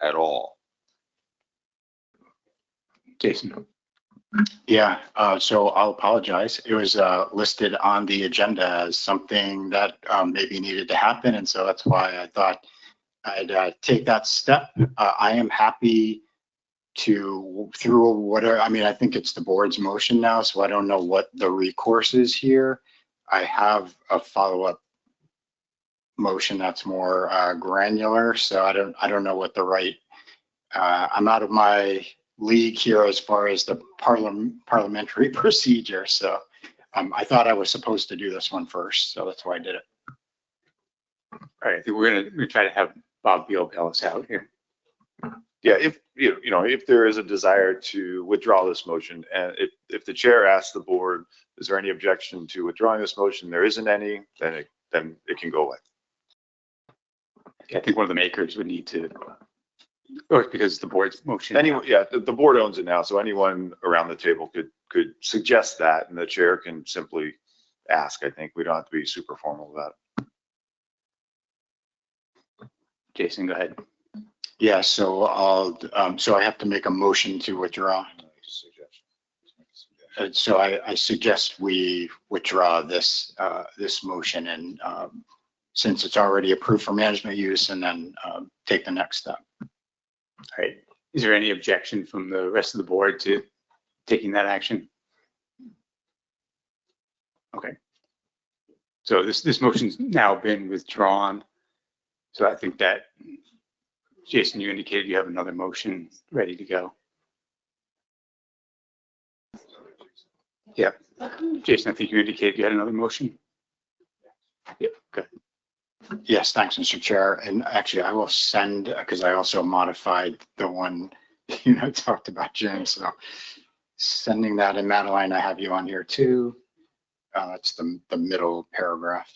at all? Jason. Yeah, so I'll apologize. It was listed on the agenda as something that maybe needed to happen. And so that's why I thought I'd take that step. I am happy to, through whatever, I mean, I think it's the board's motion now, so I don't know what the recourse is here. I have a follow-up motion that's more granular, so I don't know what the right, I'm out of my league here as far as the parliamentary procedure. So I thought I was supposed to do this one first, so that's why I did it. All right, I think we're gonna try to have Bob Beal bail us out here. Yeah, if, if there is a desire to withdraw this motion, and if the chair asks the board, is there any objection to withdrawing this motion? There isn't any, then it can go away. Yeah, I think one of the makers would need to, or because the board's motion. Anyone, yeah, the board owns it now, so anyone around the table could suggest that, and the chair can simply ask. I think we don't have to be super formal about it. Jason, go ahead. Yeah, so so I have to make a motion to withdraw. So I suggest we withdraw this this motion and since it's already approved for management use, and then take the next step. All right. Is there any objection from the rest of the board to taking that action? Okay. So this motion's now been withdrawn. So I think that, Jason, you indicated you have another motion ready to go. Yep. Jason, I think you indicated you had another motion. Yep, good. Yes, thanks, Mr. Chair. And actually, I will send, because I also modified the one talked about, James. So sending that, and Madeline, I have you on here too. It's the middle paragraph.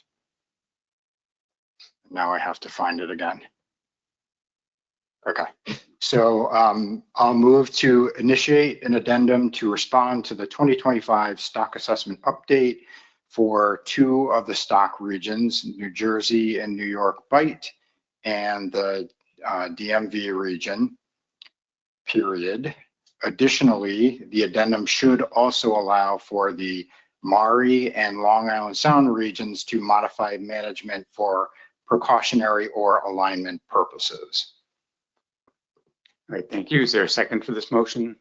Now I have to find it again. Okay, so I'll move to initiate an addendum to respond to the 2025 stock assessment update for 2 of the stock regions, New Jersey and New York Bight, and the DMV region, period. Additionally, the addendum should also allow for the Maury and Long Island Sound regions to modify management for precautionary or alignment purposes. All right, thank you. Is there a second for this motion?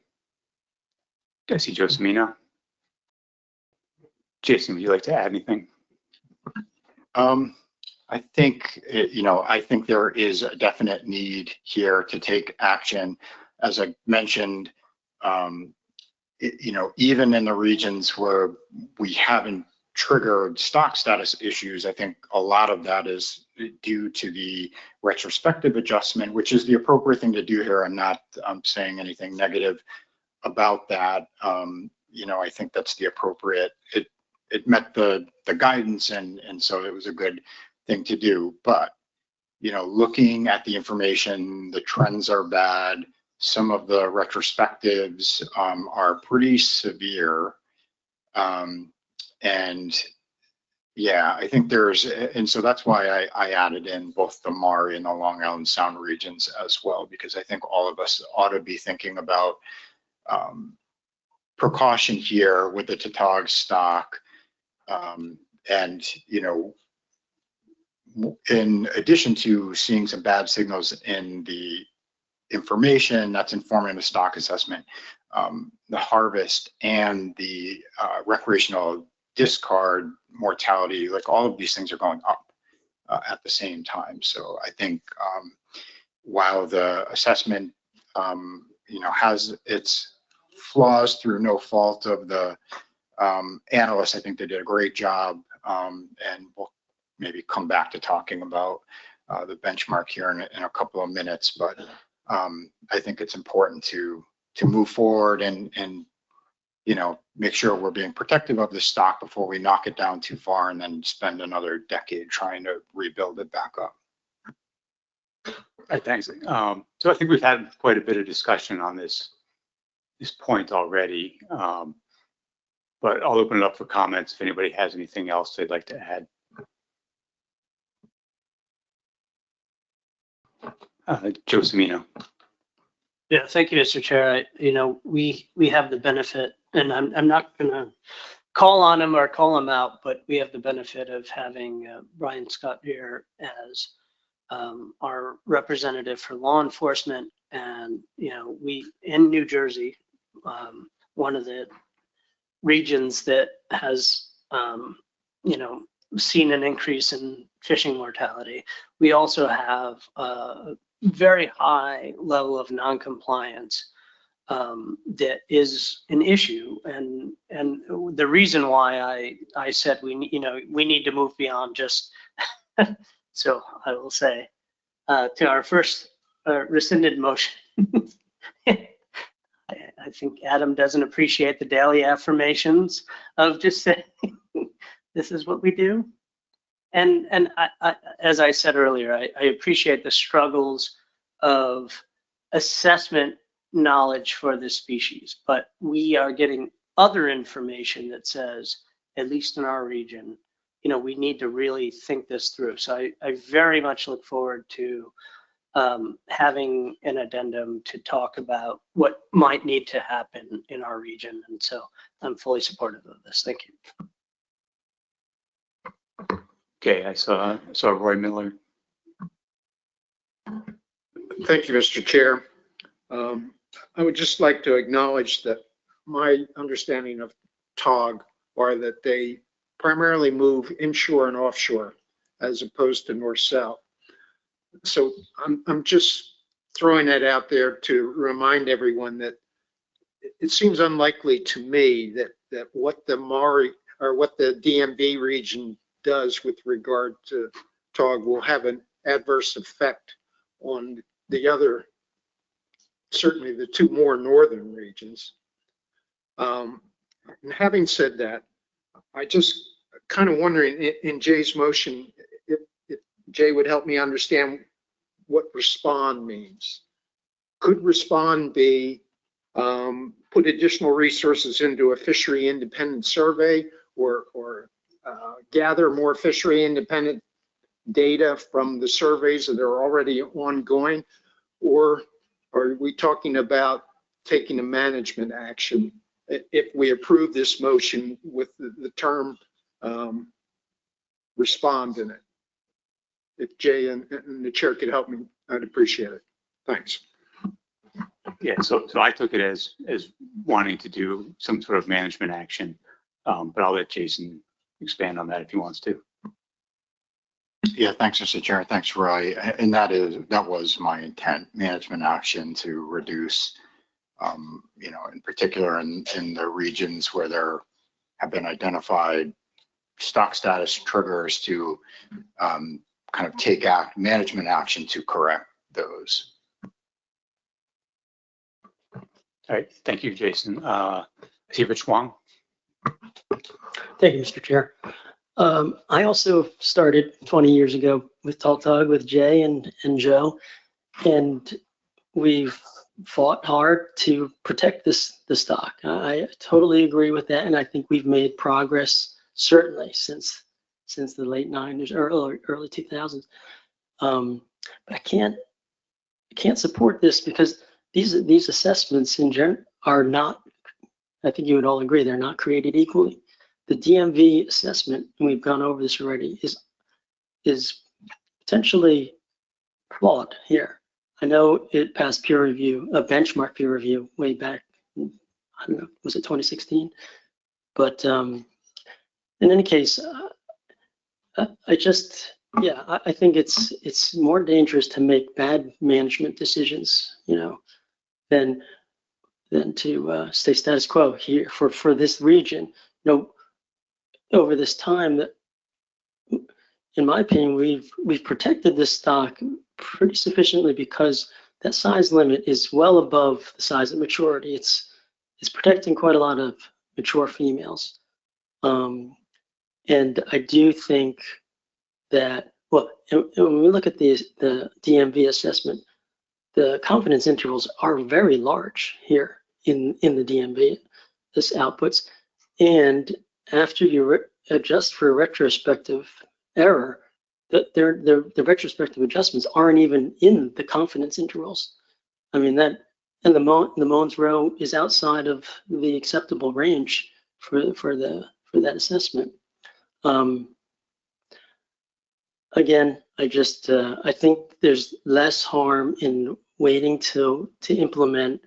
I see Joe Semino. Jason, would you like to add anything? I think, I think there is a definite need here to take action. As I mentioned, even in the regions where we haven't triggered stock status issues, I think a lot of that is due to the retrospective adjustment, which is the appropriate thing to do here. I'm not saying anything negative about that. You know, I think that's the appropriate, it met the guidance, and so it was a good thing to do. But, you know, looking at the information, the trends are bad. Some of the retrospectives are pretty severe. And yeah, I think and so that's why I added in both the Maury and the Long Island Sound regions as well, because I think all of us ought to be thinking about precaution here with the Tautog stock. And, you know, in addition to seeing some bad signals in the information that's informing the stock assessment, the harvest and the recreational discard mortality, like all of these things are going up at the same time. So I think while the assessment, you know, has its flaws through no fault of the analysts, I think they did a great job. And we'll maybe come back to talking about the benchmark here in a couple of minutes. But I think it's important to move forward and you know, make sure we're being protective of the stock before we knock it down too far and then spend another decade trying to rebuild it back up. All right, thanks. So I think we've had quite a bit of discussion on this point already, but I'll open it up for comments if anybody has anything else they'd like to add. Joe Semino. Yeah, thank you, Mr. Chair. You know, we have the benefit, and I'm not going to call on him or call him out, but we have the benefit of having Brian Scott here as our representative for law enforcement. And, you know, we in New Jersey, one of the regions that has, you know, seen an increase in fishing mortality. We also have a very high level of noncompliance that is an issue, and the reason why I said we need to move beyond just so I will say to our first rescinded motion. I think Adam doesn't appreciate the daily affirmations of just saying this is what we do. And I, as I said earlier, I appreciate the struggles of assessment knowledge for this species, but we are getting other information that says, at least in our region, you know, we need to really think this through. So I very much look forward to having an addendum to talk about what might need to happen in our region. And so I'm fully supportive of this. Thank you. Okay, I saw Roy Miller. Thank you, Mr. Chair. I would just like to acknowledge that my understanding of TOG are that they primarily move inshore and offshore as opposed to north-south. So I'm just throwing that out there to remind everyone that it seems unlikely to me that what the Maury or what the DMV region does with regard to TOG will have an adverse effect on the other, certainly the two more northern regions. And having said that, I just kind of wondering in Jay's motion, if Jay would help me understand what respond means. Could respond be put additional resources into a fishery independent survey or gather more fishery independent data from the surveys that are already ongoing? Or are we talking about taking a management action if we approve this motion with the term respond in it? If Jay and the chair could help me, I'd appreciate it. Thanks. Yeah, so I took it as wanting to do some sort of management action, but I'll let Jason expand on that if he wants to. Yeah, thanks, Mr. Chair. Thanks, Roy. And that was my intent, management action to reduce, you know, in particular in the regions where there have been identified stock status triggers to kind of take management action to correct those. All right, thank you, Jason. I see Rich Wong. Thank you, Mr. Chair. I also started 20 years ago with Tautog with Jay and Joe, and we've fought hard to protect the stock. I totally agree with that, and I think we've made progress certainly since the late 90s or early 2000s. But I can't support this because these assessments in general are not. I think you would all agree they're not created equally. The DMV assessment, and we've gone over this already, is potentially flawed here. I know it passed peer review, a benchmark peer review way back, I don't know, was it 2016? But in any case, I think it's more dangerous to make bad management decisions, than to stay status quo here for this region. Over this time, that, in my opinion, we've protected this stock pretty sufficiently because that size limit is well above the size of maturity. It's protecting quite a lot of mature females, and I do think that when we look at the DMV assessment, the confidence intervals are very large here in the DMV, this outputs, and after you adjust for retrospective error, the retrospective adjustments aren't even in the confidence intervals. I mean the Mons row is outside of the acceptable range for that assessment. Again, I think there's less harm in waiting to implement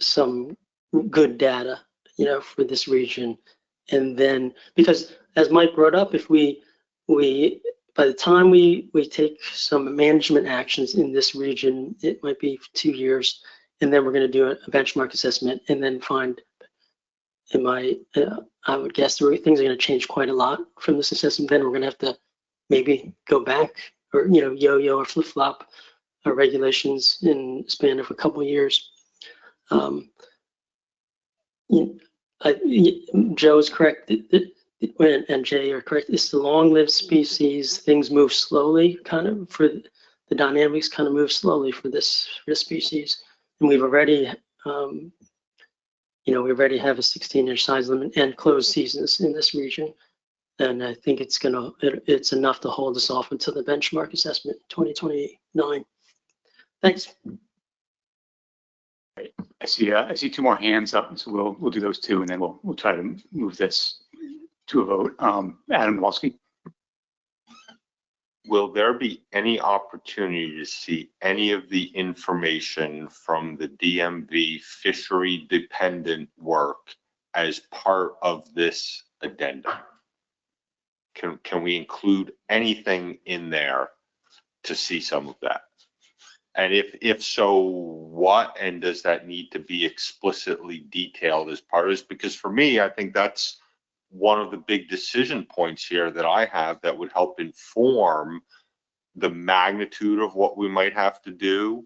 some good data, for this region, and then because as Mike brought up, if we by the time we take some management actions in this region, it might be 2 years, and then we're going to do a benchmark assessment, and then find, I would guess things are going to change quite a lot from this assessment. Then we're going to have to maybe go back or yo-yo or flip-flop our regulations in the span of a couple of years. Joe is correct, and Jay are correct. It's the long-lived species. Things move slowly, kind of, for the dynamics kind of move slowly for this species. And we've already, we already have a 16-inch size limit and closed seasons in this region. And I think it's enough to hold us off until the benchmark assessment 2029. Thanks. I see 2 more hands up, so we'll do those 2, and then we'll try to move this to a vote. Adam Walski. Will there be any opportunity to see any of the information from the DMV fishery dependent work as part of this addendum? Can we include anything in there to see some of that? And if so, what, and does that need to be explicitly detailed as part of this? Because for me, I think that's one of the big decision points here that I have that would help inform the magnitude of what we might have to do,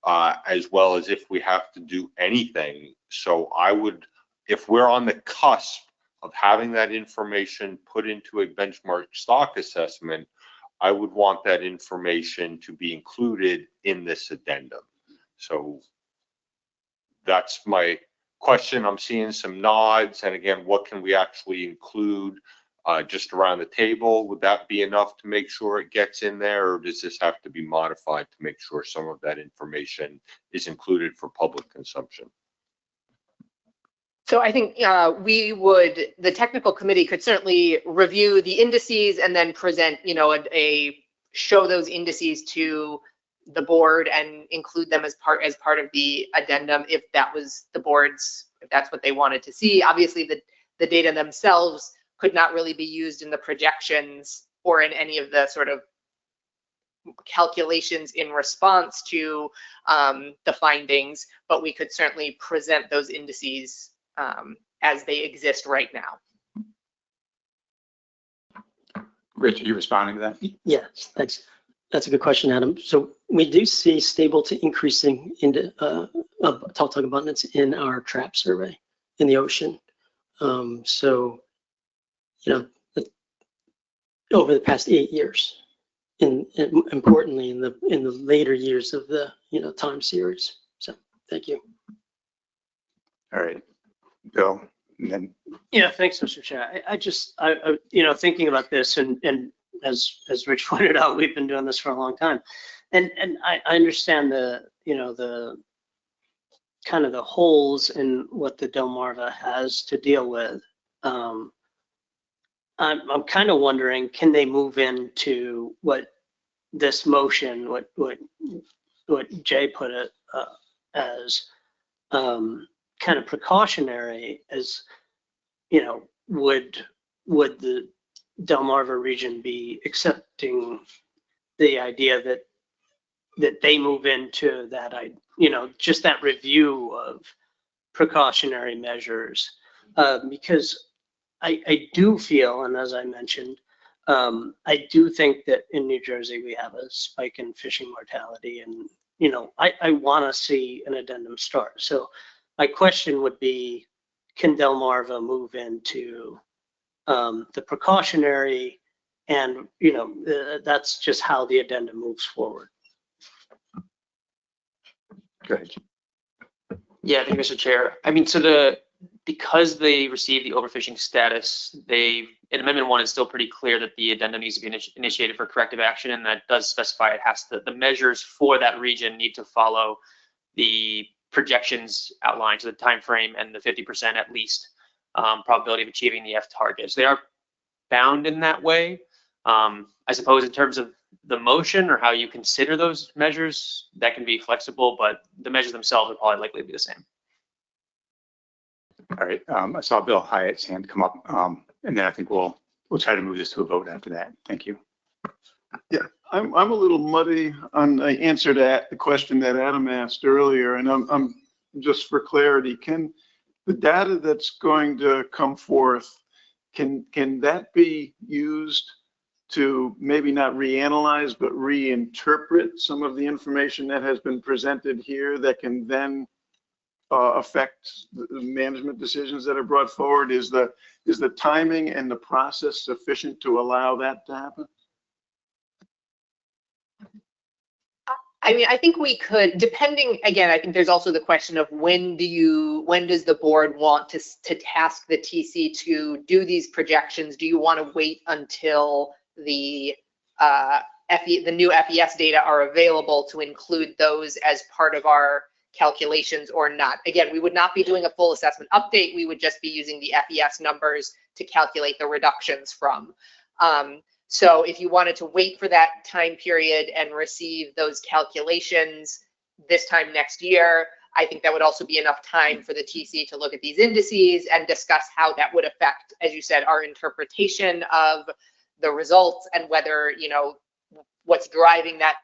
as well as if we have to do anything. So I would, if we're on the cusp of having that information put into a benchmark stock assessment, I would want that information to be included in this addendum. So that's my question. I'm seeing some nods. And again, what can we actually include just around the table? Would that be enough to make sure it gets in there, or does this have to be modified to make sure some of that information is included for public consumption? So I think the technical committee could certainly review the indices and then present, show those indices to the board and include them as part of the addendum if that was if that's what they wanted to see. Obviously, the data themselves could not really be used in the projections or in any of the sort of calculations in response to the findings, but we could certainly present those indices as they exist right now. Rich, are you responding to that? Yes, thanks. That's a good question, Adam. So we do see stable to increasing Tautog abundance in our trap survey in the ocean. So, over the past 8 years, and importantly in the later years of the time series. So, thank you. All right, Bill, and then Yeah, thanks, Mr. Chair. I just, thinking about this and as Rich pointed out, we've been doing this for a long time. And I understand the kind of the holes in what the Delmarva has to deal with. I'm kind of wondering, can they move into what this motion, what Jay put it as kind of precautionary, as would the Delmarva region be accepting the idea that they move into that, just that review of precautionary measures? Because I do feel, and as I mentioned, I do think that in New Jersey we have a spike in fishing mortality, and I want to see an addendum start. So my question would be, can Delmarva move into the precautionary, and that's just how the addendum moves forward. go ahead. Yeah, thank you, Mr. Chair. I mean, because they received the overfishing status, in Amendment 1, it's still pretty clear that the addendum needs to be initiated for corrective action, and that does specify the measures for that region need to follow the projections outlined to the time frame and the 50% at least probability of achieving the F targets. They are bound in that way. I suppose in terms of the motion or how you consider those measures, that can be flexible, but the measures themselves are probably likely to be the same. All right, I saw Bill Hyatt's hand come up, and then I think we'll try to move this to a vote after that. Thank you. Yeah, I'm a little muddy on the answer to the question that Adam asked earlier, and I'm just for clarity, can the data that's going to come forth, can that be used to maybe not reanalyze but reinterpret some of the information that has been presented here that can then affect the management decisions that are brought forward? Is the timing and the process sufficient to allow that to happen? I mean, I think we could, depending, again, I think there's also the question of when does the board want to task the TC to do these projections? Do you want to wait until the new FES data are available to include those as part of our calculations or not? Again, we would not be doing a full assessment update. We would just be using the FES numbers to calculate the reductions from. So if you wanted to wait for that time period and receive those calculations this time next year, I think that would also be enough time for the TC to look at these indices and discuss how that would affect, as you said, our interpretation of the results, and whether, what's driving that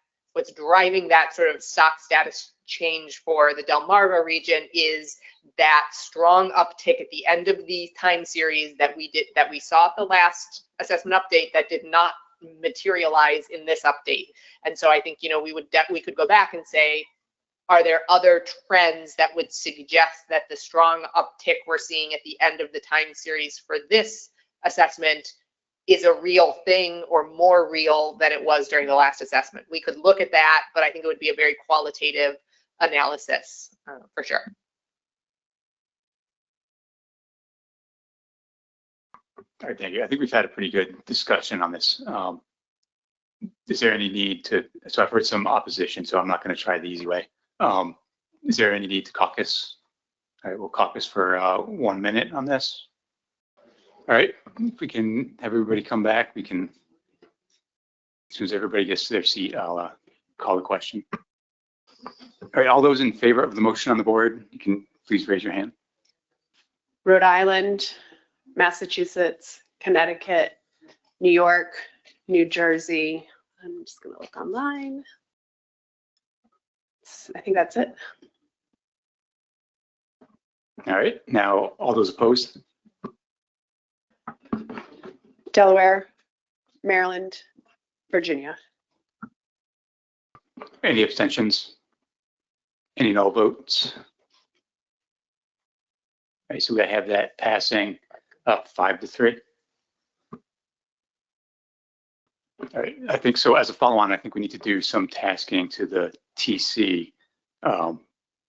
sort of stock status change for the Delmarva region is that strong uptick at the end of the time series that we saw at the last assessment update that did not materialize in this update. And so I think, we could go back and say, are there other trends that would suggest that the strong uptick we're seeing at the end of the time series for this assessment is a real thing or more real than it was during the last assessment? We could look at that, but I think it would be a very qualitative analysis for sure. All right, thank you. I think we've had a pretty good discussion on this. Is there any need to, so I've heard some opposition, so I'm not going to try the easy way. Is there any need to caucus? All right, we'll caucus for 1 minute on this. All right, if we can have everybody come back, we can, as soon as everybody gets to their seat, I'll call the question. All right, all those in favor of the motion on the board, you can please raise your hand. Rhode Island, Massachusetts, Connecticut, New York, New Jersey. I'm just going to look online. I think that's it. All right, now all those opposed? Delaware, Maryland, Virginia. Any abstentions? Any no votes? All right, so we have that passing up 5-3. All right, I think so. As a follow-on, I think we need to do some tasking to the TC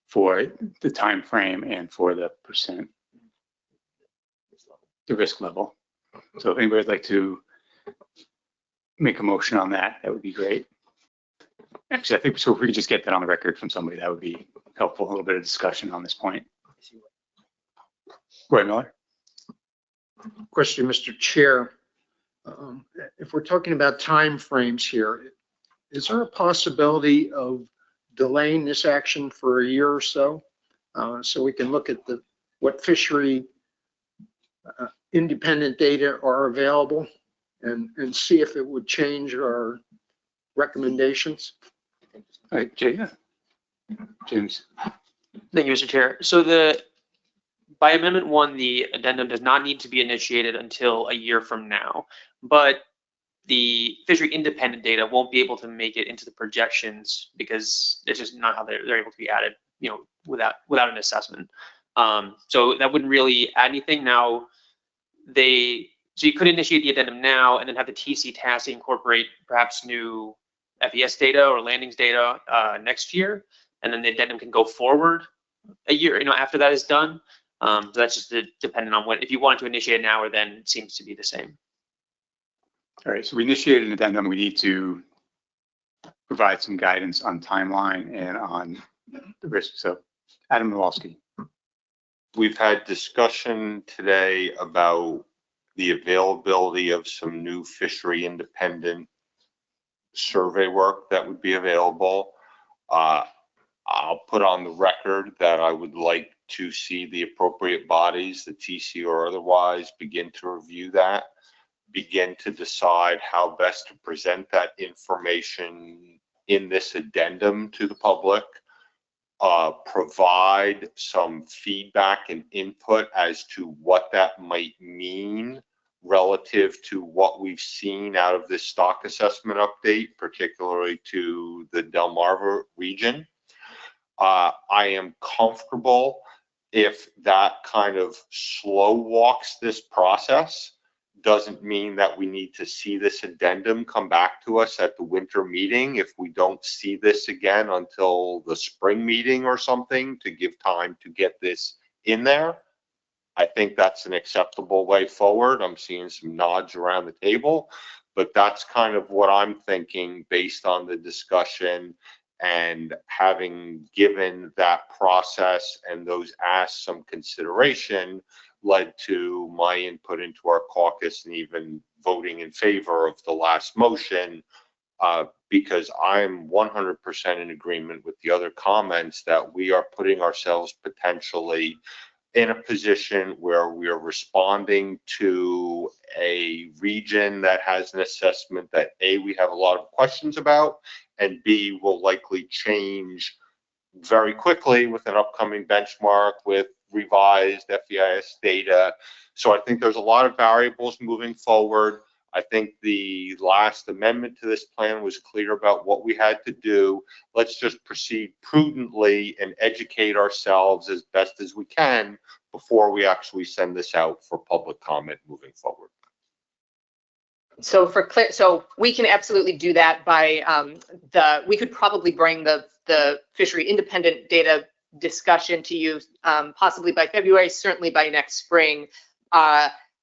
for the time frame and for the percent, the risk level. So if anybody would like to make a motion on that, that would be great. Actually, I think so. If we could just get that on the record from somebody, that would be helpful. A little bit of discussion on this point. Go ahead, Miller. Question, Mr. Chair. If we're talking about timeframes here, is there a possibility of delaying this action for a year or so? So we can look at what fishery independent data are available and see if it would change our recommendations? All right, Jay, James. Thank you, Mr. Chair. So by Amendment 1, the addendum does not need to be initiated until a year from now, but the fishery independent data won't be able to make it into the projections because it's just not how they're able to be added, without an assessment. So that wouldn't really add anything. Now, so you could initiate the addendum now and then have the TC task incorporate perhaps new FES data or landings data next year, and then the addendum can go forward a year, after that is done. So that's just dependent on if you wanted to initiate it now or then, it seems to be the same. All right, so we initiated an addendum. We need to provide some guidance on timeline and on the risk. So Adam Nowalski. We've had discussion today about the availability of some new fishery independent survey work that would be available. I'll put on the record that I would like to see the appropriate bodies, the TC or otherwise, begin to review that, begin to decide how best to present that information in this addendum to the public, provide some feedback and input as to what that might mean relative to what we've seen out of this stock assessment update, particularly to the Delmarva region. I am comfortable if that kind of slow walks this process. Doesn't mean that we need to see this addendum come back to us at the winter meeting if we don't see this again until the spring meeting or something, to give time to get this in there. I think that's an acceptable way forward. I'm seeing some nods around the table, but that's kind of what I'm thinking based on the discussion and having given that process and those asks some consideration, led to my input into our caucus and even voting in favor of the last motion, because I'm 100% in agreement with the other comments that we are putting ourselves potentially in a position where we are responding to a region that has an assessment that A, we have a lot of questions about, and B, will likely change very quickly with an upcoming benchmark with revised FEIS data. So I think there's a lot of variables moving forward. I think the last amendment to this plan was clear about what we had to do. Let's just proceed prudently and educate ourselves as best as we can before we actually send this out for public comment moving forward. So so we can absolutely do that by we could probably bring the fishery independent data discussion to you possibly by February, certainly by next spring.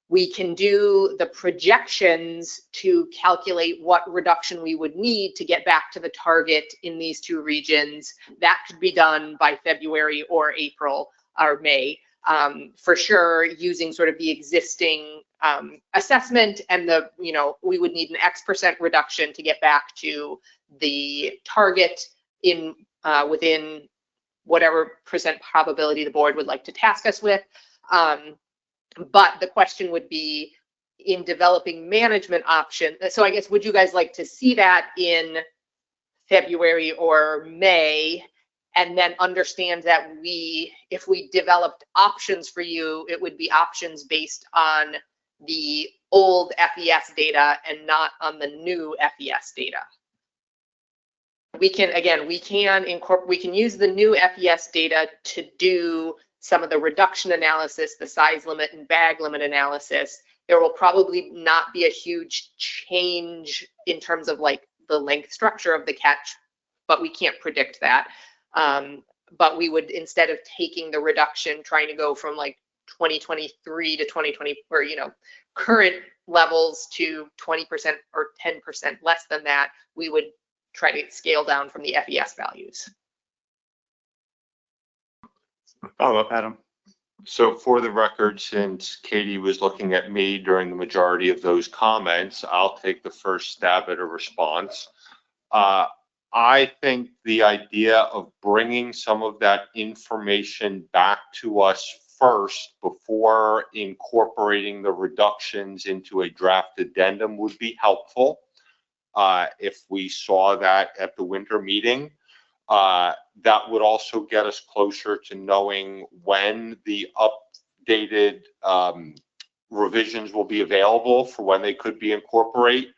We can do the projections to calculate what reduction we would need to get back to the target in these two regions. That could be done by February or April or May. For sure, using sort of the existing assessment and we would need an X% reduction to get back to the target within whatever percent probability the board would like to task us with. But the question would be in developing management options. So I guess, would you guys like to see that in February or May? And then understand that if we developed options for you, it would be options based on the old FES data and not on the new FES data. We can, again, we can use the new FES data to do some of the reduction analysis, the size limit and bag limit analysis. There will probably not be a huge change in terms of like the length structure of the catch, but we can't predict that. But we would, instead of taking the reduction, trying to go from like 2023 to 2020, or, you know, current levels to 20% or 10% less than that, we would try to scale down from the FES values. Follow up, Adam. So for the record, since Katie was looking at me during the majority of those comments, I'll take the first stab at a response. I think the idea of bringing some of that information back to us first before incorporating the reductions into a draft addendum would be helpful. If we saw that at the winter meeting, that would also get us closer to knowing when the updated revisions will be available for when they could be incorporated.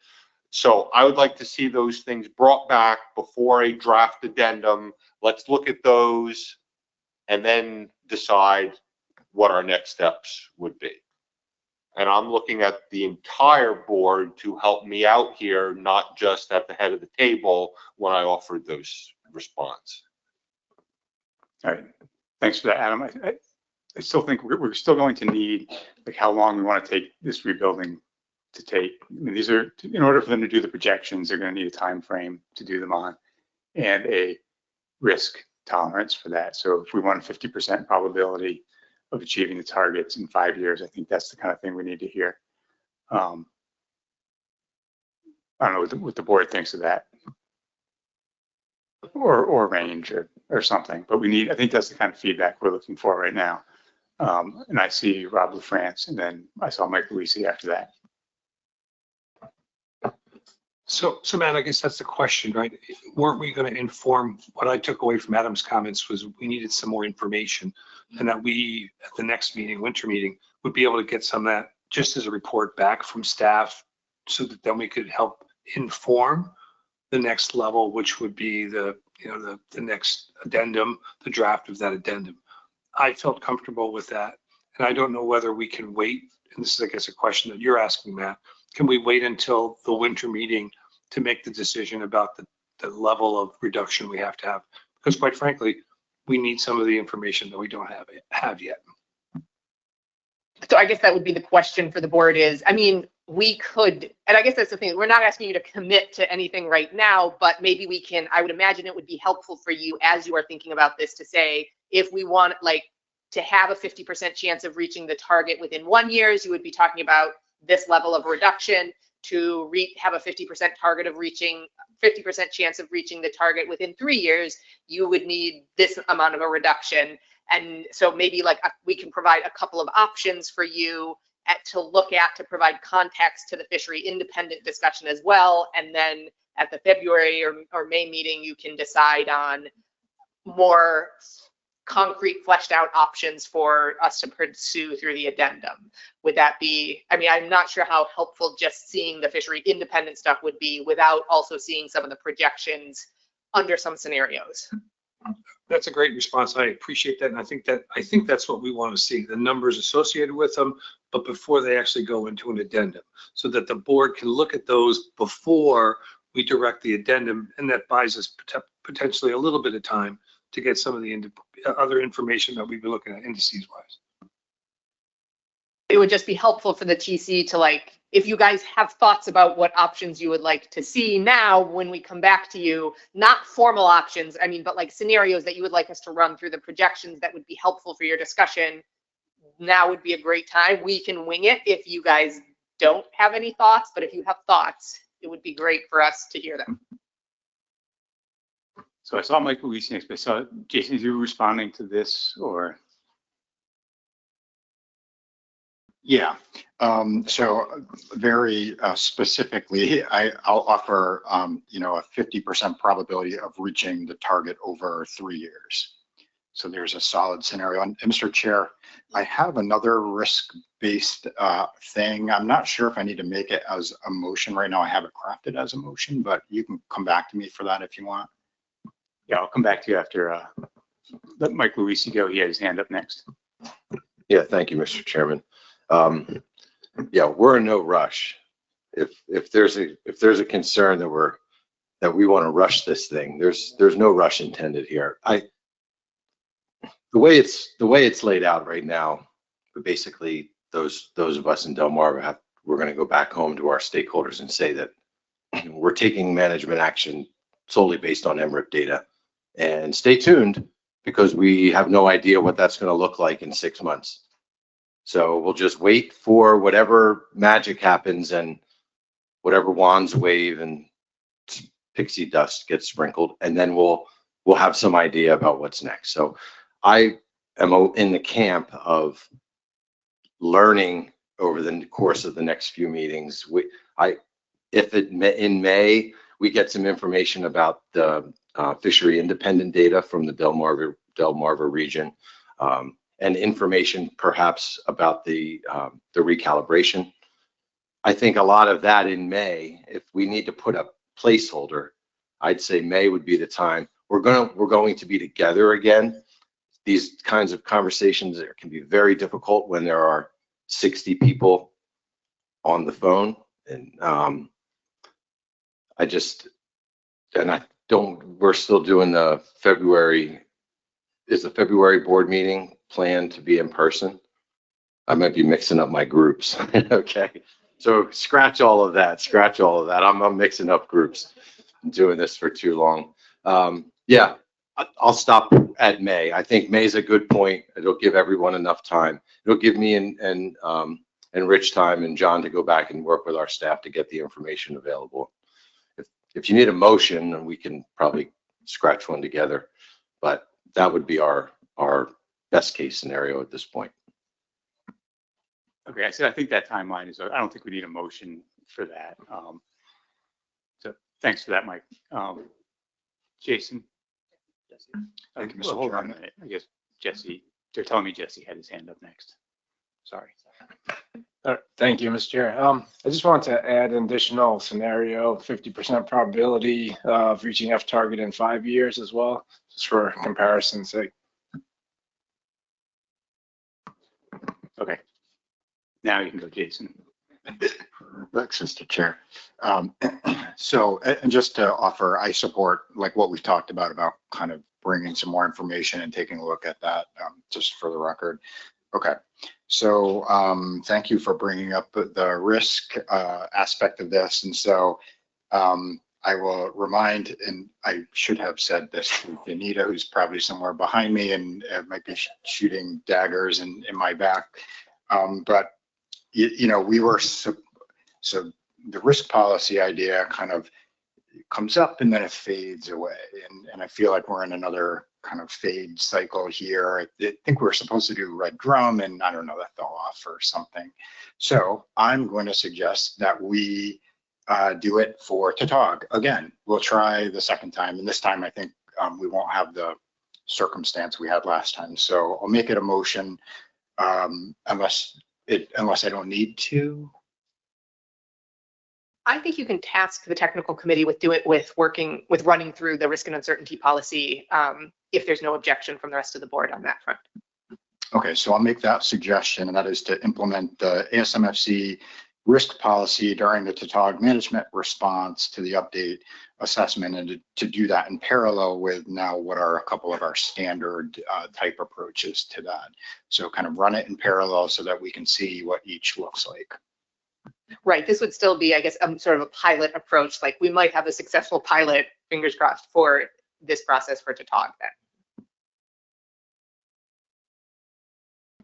So I would like to see those things brought back before a draft addendum. Let's look at those and then decide what our next steps would be. And I'm looking at the entire board to help me out here, not just at the head of the table when I offered those response. All right, thanks for that, Adam. I still think we're still going to need, like, how long we want to take this rebuilding to take. I mean, these are, in order for them to do the projections, they're going to need a time frame to do them on and a risk tolerance for that. So if we want a 50% probability of achieving the targets in 5 years, I think that's the kind of thing we need to hear. I don't know what the board thinks of that, or range or something, but we need, I think that's the kind of feedback we're looking for right now. And I see Rob LaFrance, and then I saw Mike Luisi after that. So Matt, I guess that's the question, right? Weren't we going to inform, what I took away from Adam's comments was we needed some more information, and that we, at the next meeting, winter meeting, would be able to get some of that just as a report back from staff, so that then we could help inform the next level, which would be the next addendum, the draft of that addendum. I felt comfortable with that. And I don't know whether we can wait, and this is, I guess, a question that you're asking, Matt, can we wait until the winter meeting to make the decision about the level of reduction we have to have? Because quite frankly, we need some of the information that we don't have yet. So I guess that would be the question for the board is, I mean, we could, and I guess that's the thing, we're not asking you to commit to anything right now, but maybe we can, I would imagine it would be helpful for you as you are thinking about this to say, if we want like to have a 50% chance of reaching the target within 1 year, you would be talking about this level of reduction. To have a 50% target of reaching, 50% chance of reaching the target within 3 years, you would need this amount of a reduction. And so maybe like we can provide a couple of options for you to look at to provide context to the fishery independent discussion as well. And then at the February or May meeting, you can decide on more concrete fleshed out options for us to pursue through the addendum. Would that be, I mean, I'm not sure how helpful just seeing the fishery independent stuff would be without also seeing some of the projections under some scenarios. That's a great response. I appreciate that. And I think that's what we want to see, the numbers associated with them, but before they actually go into an addendum, so that the board can look at those before we direct the addendum, and that buys us potentially a little bit of time to get some of the other information that we've been looking at indices wise. It would just be helpful for the TC to, like, if you guys have thoughts about what options you would like to see now when we come back to you, not formal options, I mean, but like scenarios that you would like us to run through the projections that would be helpful for your discussion, now would be a great time. We can wing it if you guys don't have any thoughts, but if you have thoughts, it would be great for us to hear them. So I saw Mike Luisi next, but I saw Jason, is you responding to this or? Yeah, so very specifically, I'll offer, a 50% probability of reaching the target over 3 years. So there's a solid scenario. And Mr. Chair, I have another risk-based thing. I'm not sure if I need to make it as a motion right now. I have it crafted as a motion, but you can come back to me for that if you want. Yeah, I'll come back to you after, let Mike Luisi go. He had his hand up next. Yeah, thank you, Mr. Chairman. Yeah, we're in no rush. If there's a concern that we want to rush this thing, there's no rush intended here. The way it's laid out right now, basically those of us in Delmarva we're going to go back home to our stakeholders and say that we're taking management action solely based on MRIP data. And stay tuned, because we have no idea what that's going to look like in 6 months. So we'll just wait for whatever magic happens and whatever wands wave and pixie dust gets sprinkled, and then we'll have some idea about what's next. So I am in the camp of learning over the course of the next few meetings. In May we get some information about the fishery independent data from the Delmarva region, and information perhaps about the recalibration. I think a lot of that in May. If we need to put a placeholder, I'd say May would be the time. We're going to be together again. These kinds of conversations can be very difficult when there are 60 people on the phone, and we're still doing the February. Is the February board meeting planned to be in person? I might be mixing up my groups. Okay, so scratch all of that. I'm mixing up groups. I'm doing this for too long. Yeah, I'll stop at May. I think May's a good point. It'll give everyone enough time. It'll give me and Rich time and John to go back and work with our staff to get the information available. If you need a motion, we can probably scratch one together, but that would be our best case scenario at this point. Okay, I think that timeline is, I don't think we need a motion for that. So thanks for that, Mike. Jason? Thank you, Mr. Well, hold on a Chairman. minute. I guess Jesse, they're telling me Jesse had his hand up next. Sorry. All right, thank you, Mr. Chair. I just want to add an additional scenario, 50% probability of reaching F target in 5 years as well, just for comparison's sake. Okay. Now you can go, Jason. Thanks, Mr. Chair. So, and just to offer, I support like what we've talked about kind of bringing some more information and taking a look at that, just for the record. Okay, so thank you for bringing up the risk aspect of this. And so I will remind, and I should have said this to Anita, who's probably somewhere behind me and might be shooting daggers in my back. But, you know, we were, so the risk policy idea kind of comes up and then it fades away. And I feel like we're in another kind of fade cycle here. I think we're supposed to do red drum, and I don't know, that fell off or something. So I'm going to suggest that we do it for Tautog. Again, we'll try the second time, and this time I think we won't have the circumstance we had last time. So I'll make it a motion unless I don't need to. I think you can task the technical committee with running through the risk and uncertainty policy if there's no objection from the rest of the board on that front. Okay, so I'll make that suggestion, and that is to implement the ASMFC risk policy during the Tautog management response to the update assessment, and to do that in parallel with now what are a couple of our standard type approaches to that. So kind of run it in parallel so that we can see what each looks like. Right, this would still be, I guess, sort of a pilot approach. Like we might have a successful pilot, fingers crossed, for this process for Tautog then.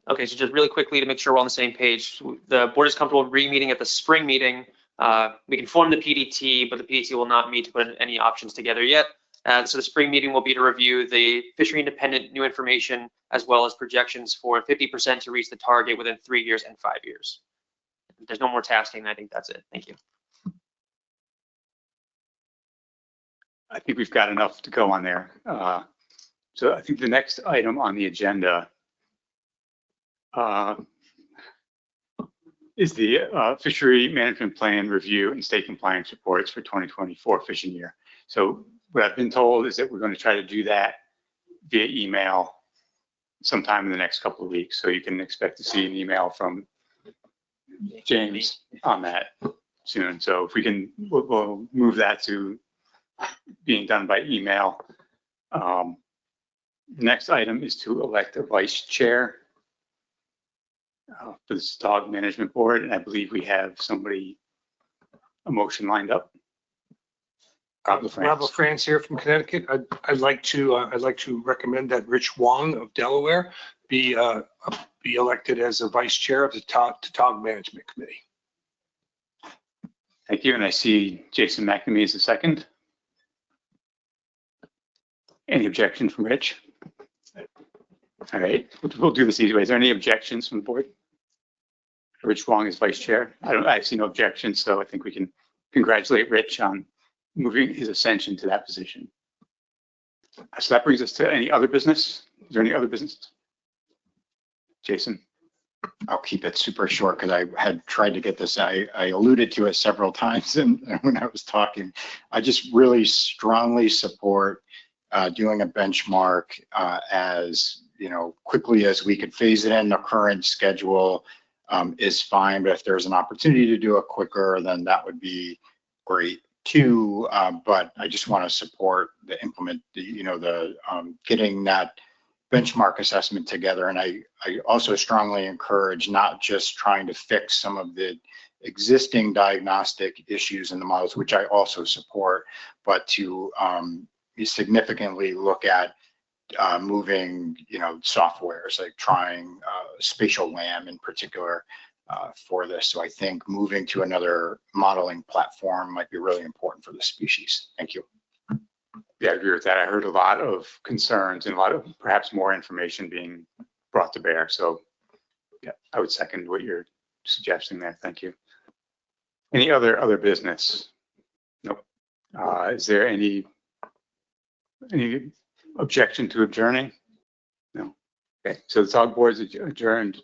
Okay, so just really quickly to make sure we're on the same page, the board is comfortable re-meeting at the spring meeting. We can form the PDT, but the PDT will not meet to put any options together yet. So the spring meeting will be to review the fishery independent new information as well as projections for 50% to reach the target within 3 years and 5 years. If there's no more tasking, I think that's it. Thank you. I think we've got enough to go on there. So I think the next item on the agenda is the fishery management plan review and state compliance reports for 2024 fishing year. So what I've been told is that we're going to try to do that via email sometime in the next couple of weeks. So you can expect to see an email from James on that soon. So if we can, we'll move that to being done by email. The next item is to elect a vice chair for the Tautog Management Board, and I believe we have somebody, a motion lined up. Rob LaFrance here from Connecticut. I'd like to recommend that Rich Wong of Delaware be elected as a vice chair of the Tautog Management Committee. Thank you, and I see Jason McNamee as the second. Any objection from Rich? All right, we'll do this easy way. Is there any objections from the board? Rich Wong is vice chair. I see no objections, so I think we can congratulate Rich on moving his ascension to that position. So that brings us to any other business. Is there any other business? Jason? I'll keep it super short because I had tried to get this. I alluded to it several times when I was talking. I just really strongly support doing a benchmark as quickly as we could phase it in. The current schedule is fine, but if there's an opportunity to do it quicker, then that would be great too. But I just want to support the getting that benchmark assessment together. And I also strongly encourage not just trying to fix some of the existing diagnostic issues in the models, which I also support, but to significantly look at moving, softwares, like trying spatial WAM in particular for this. So I think moving to another modeling platform might be really important for the species. Thank you. Yeah, I agree with that. I heard a lot of concerns and a lot of perhaps more information being brought to bear. So yeah, I would second what you're suggesting there. Thank you. Any other business? Nope. Is there any objection to adjourning? No. Okay, so the Tautog board is adjourned